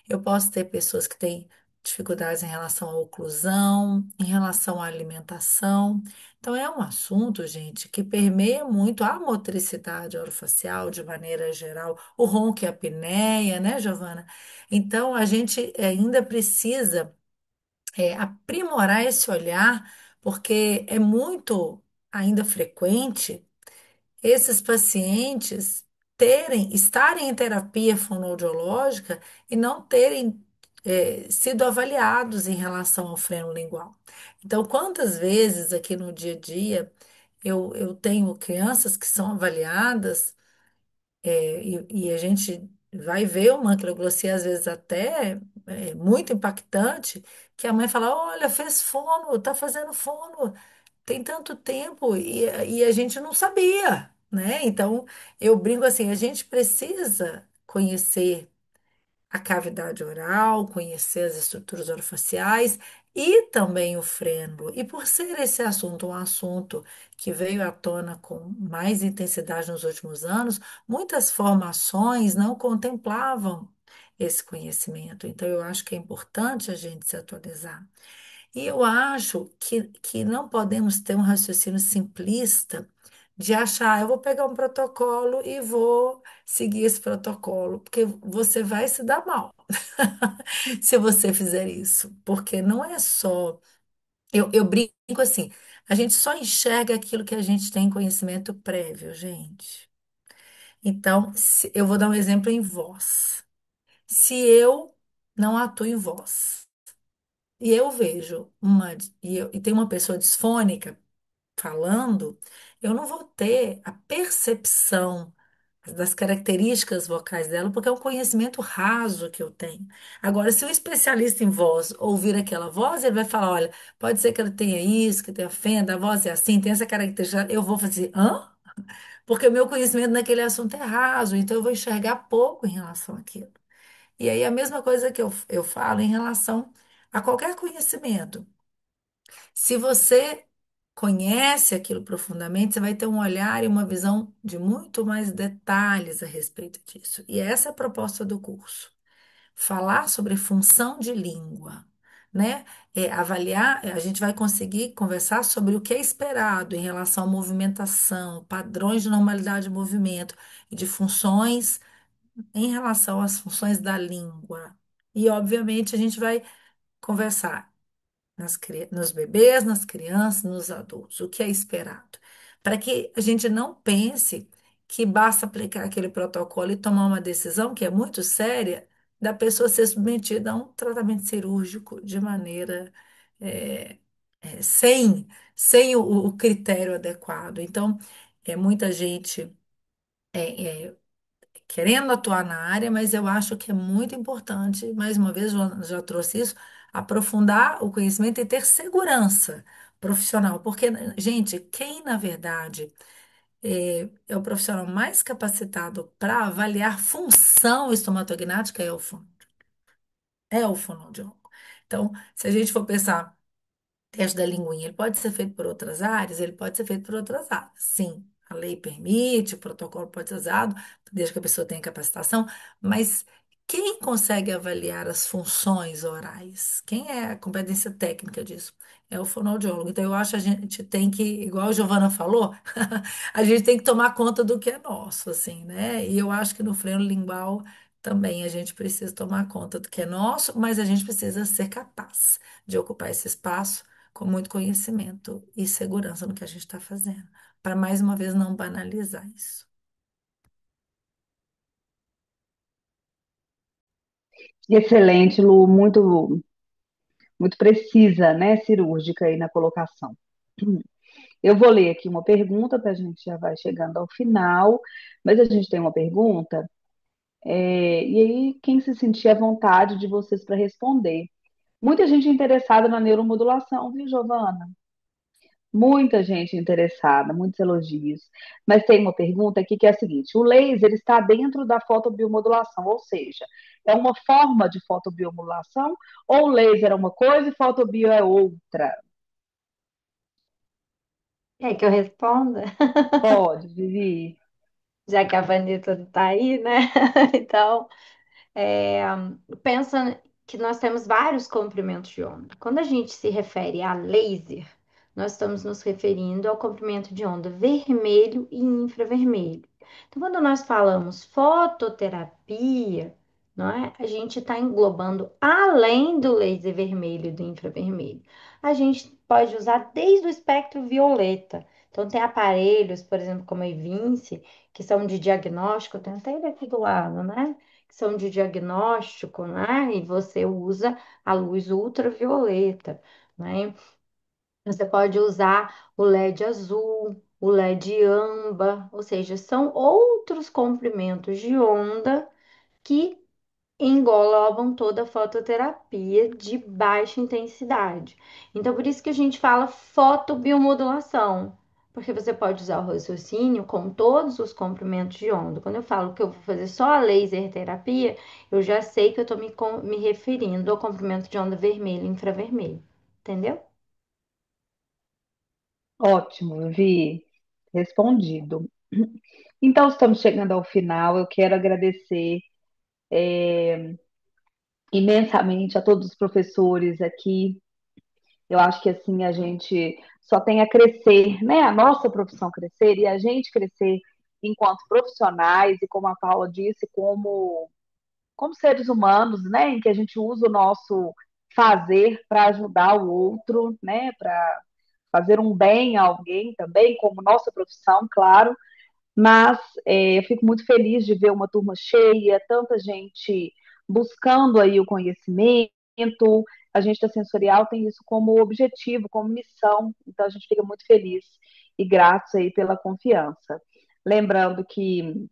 Eu posso ter pessoas que têm dificuldades em relação à oclusão, em relação à alimentação. Então, é um assunto, gente, que permeia muito a motricidade orofacial de maneira geral, o ronco e a apneia, né, Giovana? Então, a gente ainda precisa aprimorar esse olhar, porque é muito ainda frequente esses pacientes estarem em terapia fonoaudiológica e não terem sido avaliados em relação ao freno lingual. Então, quantas vezes aqui no dia a dia eu tenho crianças que são avaliadas e a gente vai ver uma anquiloglossia, às vezes até muito impactante, que a mãe fala, olha, fez fono, tá fazendo fono, tem tanto tempo, e a gente não sabia, né? Então, eu brinco assim, a gente precisa conhecer a cavidade oral, conhecer as estruturas orofaciais e também o freno. E por ser esse assunto um assunto que veio à tona com mais intensidade nos últimos anos, muitas formações não contemplavam esse conhecimento. Então, eu acho que é importante a gente se atualizar. E eu acho que não podemos ter um raciocínio simplista de achar, eu vou pegar um protocolo e vou seguir esse protocolo, porque você vai se dar mal se você fizer isso. Porque não é só. Eu brinco assim, a gente só enxerga aquilo que a gente tem conhecimento prévio, gente. Então, eu vou dar um exemplo em voz. Se eu não atuo em voz, e eu vejo e tem uma pessoa disfônica falando, eu não vou ter a percepção das características vocais dela, porque é um conhecimento raso que eu tenho. Agora, se o especialista em voz ouvir aquela voz, ele vai falar: olha, pode ser que ela tenha isso, que tenha fenda, a voz é assim, tem essa característica. Eu vou fazer, hã? Porque o meu conhecimento naquele assunto é raso, então eu vou enxergar pouco em relação àquilo. E aí, a mesma coisa que eu falo em relação a qualquer conhecimento. Se você conhece aquilo profundamente, você vai ter um olhar e uma visão de muito mais detalhes a respeito disso. E essa é a proposta do curso. Falar sobre função de língua, né? Avaliar, a gente vai conseguir conversar sobre o que é esperado em relação à movimentação, padrões de normalidade de movimento e de funções em relação às funções da língua. E, obviamente, a gente vai conversar nos bebês, nas crianças, nos adultos, o que é esperado. Para que a gente não pense que basta aplicar aquele protocolo e tomar uma decisão que é muito séria da pessoa ser submetida a um tratamento cirúrgico de maneira é, sem o critério adequado. Então, muita gente querendo atuar na área, mas eu acho que é muito importante, mais uma vez, já trouxe isso, aprofundar o conhecimento e ter segurança profissional, porque, gente, quem na verdade é o profissional mais capacitado para avaliar função estomatognática é o fonoaudiólogo. Então, se a gente for pensar teste da linguinha, ele pode ser feito por outras áreas? Ele pode ser feito por outras áreas. Sim, a lei permite, o protocolo pode ser usado, desde que a pessoa tenha capacitação, mas quem consegue avaliar as funções orais? Quem é a competência técnica disso? É o fonoaudiólogo. Então, eu acho que a gente tem que, igual a Giovana falou, a gente tem que tomar conta do que é nosso, assim, né? E eu acho que no freio lingual também a gente precisa tomar conta do que é nosso, mas a gente precisa ser capaz de ocupar esse espaço com muito conhecimento e segurança no que a gente está fazendo, para mais uma vez não banalizar isso. Excelente, Lu, muito precisa, né, cirúrgica aí na colocação. Eu vou ler aqui uma pergunta, para a gente já vai chegando ao final, mas a gente tem uma pergunta, e aí quem se sentir à vontade de vocês para responder. Muita gente interessada na neuromodulação, viu, Giovana? Muita gente interessada, muitos elogios. Mas tem uma pergunta aqui que é a seguinte: o laser está dentro da fotobiomodulação, ou seja, é uma forma de fotobiomodulação, ou o laser é uma coisa e fotobio é outra? Quer que eu responda? Pode, Vivi. Já que a Vanessa está aí, né? Então, é, pensa que nós temos vários comprimentos de onda. Quando a gente se refere a laser, nós estamos nos referindo ao comprimento de onda vermelho e infravermelho. Então, quando nós falamos fototerapia, não é? A gente está englobando além do laser vermelho e do infravermelho. A gente pode usar desde o espectro violeta. Então, tem aparelhos, por exemplo, como a Evince, que são de diagnóstico, tem até ele aqui do lado, né? Que são de diagnóstico, né? E você usa a luz ultravioleta, né? Você pode usar o LED azul, o LED âmbar, ou seja, são outros comprimentos de onda que englobam toda a fototerapia de baixa intensidade. Então, por isso que a gente fala fotobiomodulação, porque você pode usar o raciocínio com todos os comprimentos de onda. Quando eu falo que eu vou fazer só a laser terapia, eu já sei que eu estou me referindo ao comprimento de onda vermelho e infravermelho. Entendeu? Ótimo, Vivi. Respondido. Então, estamos chegando ao final. Eu quero agradecer imensamente a todos os professores aqui. Eu acho que assim a gente só tem a crescer, né? A nossa profissão crescer e a gente crescer enquanto profissionais e como a Paula disse, como seres humanos, né? Em que a gente usa o nosso fazer para ajudar o outro, né? Para fazer um bem a alguém também, como nossa profissão, claro. Mas eu fico muito feliz de ver uma turma cheia, tanta gente buscando aí o conhecimento. A gente da Sensorial tem isso como objetivo, como missão, então a gente fica muito feliz e grato aí pela confiança. Lembrando que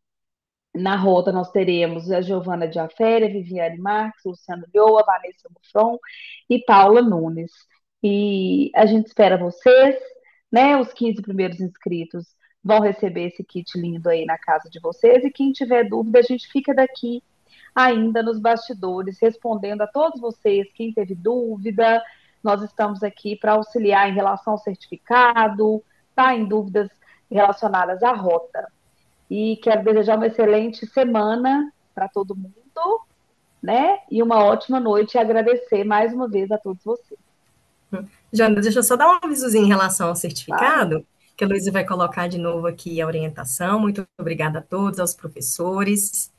na rota nós teremos a Giovana de Aféria, Viviane Marques, Luciano Lioa, Vanessa Buffon e Paula Nunes. E a gente espera vocês, né? Os 15 primeiros inscritos vão receber esse kit lindo aí na casa de vocês. E quem tiver dúvida, a gente fica daqui ainda nos bastidores, respondendo a todos vocês. Quem teve dúvida, nós estamos aqui para auxiliar em relação ao certificado, tá? Em dúvidas relacionadas à rota. E quero desejar uma excelente semana para todo mundo, né? E uma ótima noite e agradecer mais uma vez a todos vocês. Jana, deixa eu só dar um avisozinho em relação ao Claro. certificado, que a Luísa vai colocar de novo aqui a orientação. Muito obrigada a todos, aos professores.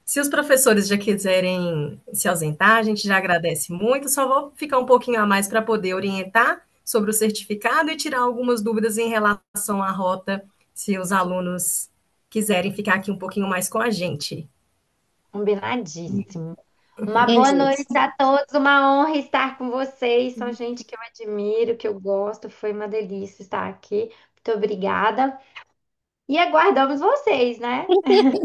Se os professores já quiserem se ausentar, a gente já agradece muito. Só vou ficar um pouquinho a mais para poder orientar sobre o certificado e tirar algumas dúvidas em relação à rota, se os alunos quiserem ficar aqui um pouquinho mais com a gente. Combinadíssimo. Uma É boa isso. noite a todos, uma honra estar com vocês. São gente que eu admiro, que eu gosto. Foi uma delícia estar aqui. Muito obrigada. E aguardamos vocês, né? Obrigada,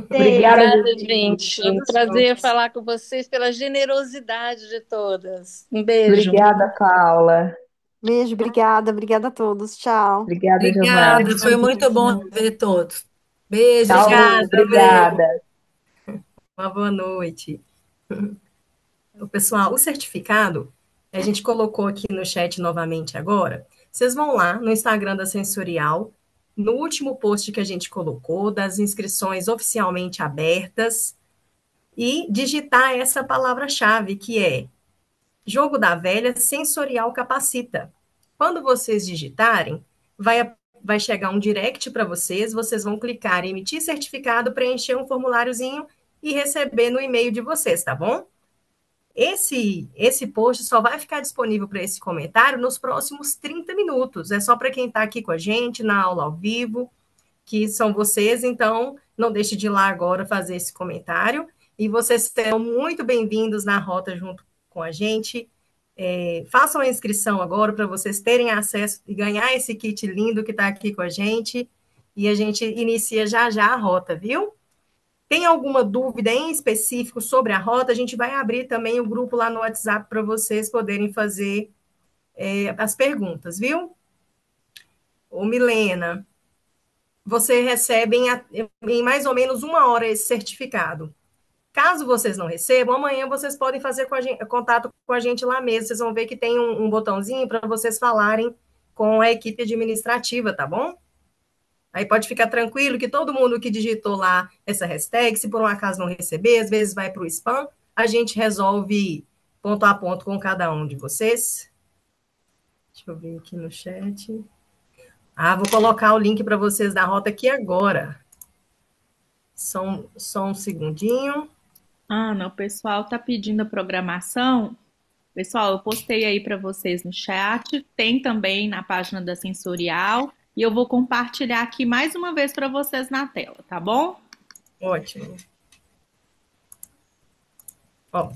Beijo. Obrigada, Vivi. gente. Um Todos prazer juntos. falar com vocês pela generosidade de todas. Um beijo. Obrigada, Paula. Beijo, obrigada a todos. Tchau. Obrigada, Giovana. Obrigada, foi muito bom ver todos. Beijos, Tchau, Lu. Obrigada, Lu. Obrigada. Uma boa noite. O pessoal, o certificado, a gente colocou aqui no chat novamente agora. Vocês vão lá no Instagram da Sensorial, no último post que a gente colocou, das inscrições oficialmente abertas, e digitar essa palavra-chave, que é Jogo da Velha Sensorial Capacita. Quando vocês digitarem, vai vai chegar um direct para vocês, vocês vão clicar em emitir certificado, preencher um formuláriozinho e receber no e-mail de vocês, tá bom? Esse post só vai ficar disponível para esse comentário nos próximos 30 minutos. É só para quem está aqui com a gente na aula ao vivo, que são vocês, então não deixe de ir lá agora fazer esse comentário. E vocês serão muito bem-vindos na rota junto com a gente. Façam a inscrição agora para vocês terem acesso e ganhar esse kit lindo que está aqui com a gente. E a gente inicia já já a rota, viu? Tem alguma dúvida em específico sobre a rota? A gente vai abrir também o grupo lá no WhatsApp para vocês poderem fazer as perguntas, viu? Ô, Milena, você recebe em mais ou menos 1 hora esse certificado. Caso vocês não recebam, amanhã vocês podem fazer contato com a gente lá mesmo. Vocês vão ver que tem um botãozinho para vocês falarem com a equipe administrativa, tá bom? Aí pode ficar tranquilo que todo mundo que digitou lá essa hashtag, se por um acaso não receber, às vezes vai para o spam, a gente resolve ponto a ponto com cada um de vocês. Deixa eu ver aqui no chat. Vou colocar o link para vocês da rota aqui agora. Só um segundinho. Ana, o pessoal tá pedindo a programação. Pessoal, eu postei aí para vocês no chat, tem também na página da Sensorial, e eu vou compartilhar aqui mais uma vez para vocês na tela, tá bom? Ótimo. Ó,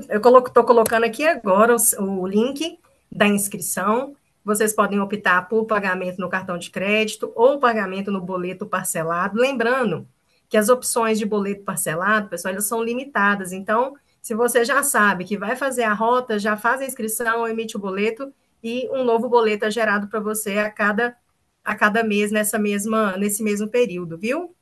eu estou colocando aqui agora o link da inscrição. Vocês podem optar por pagamento no cartão de crédito ou pagamento no boleto parcelado. Lembrando que as opções de boleto parcelado, pessoal, elas são limitadas. Então, se você já sabe que vai fazer a rota, já faz a inscrição, emite o boleto e um novo boleto é gerado para você a cada mês nesse mesmo período, viu?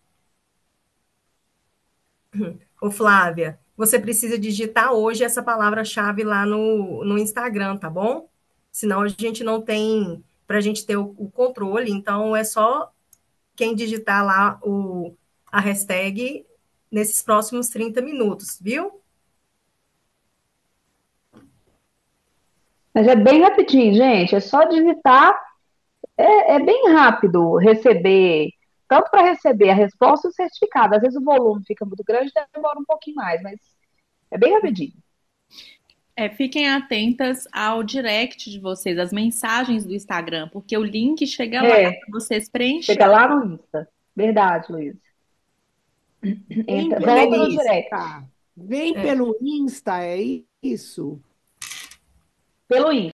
Ô, Flávia, você precisa digitar hoje essa palavra-chave lá no Instagram, tá bom? Senão a gente não tem, para a gente ter o controle, então é só quem digitar lá a hashtag nesses próximos 30 minutos, viu? Mas é bem rapidinho, gente. É só digitar. É bem rápido receber, tanto para receber a resposta e o certificado. Às vezes o volume fica muito grande, demora um pouquinho mais, mas é bem rapidinho. Fiquem atentas ao direct de vocês, as mensagens do Instagram, porque o link chega lá para vocês preencherem. Chega lá no Insta. Verdade, Luiz. Volta no direct. Vem pelo Insta, é isso? Pelo Insta.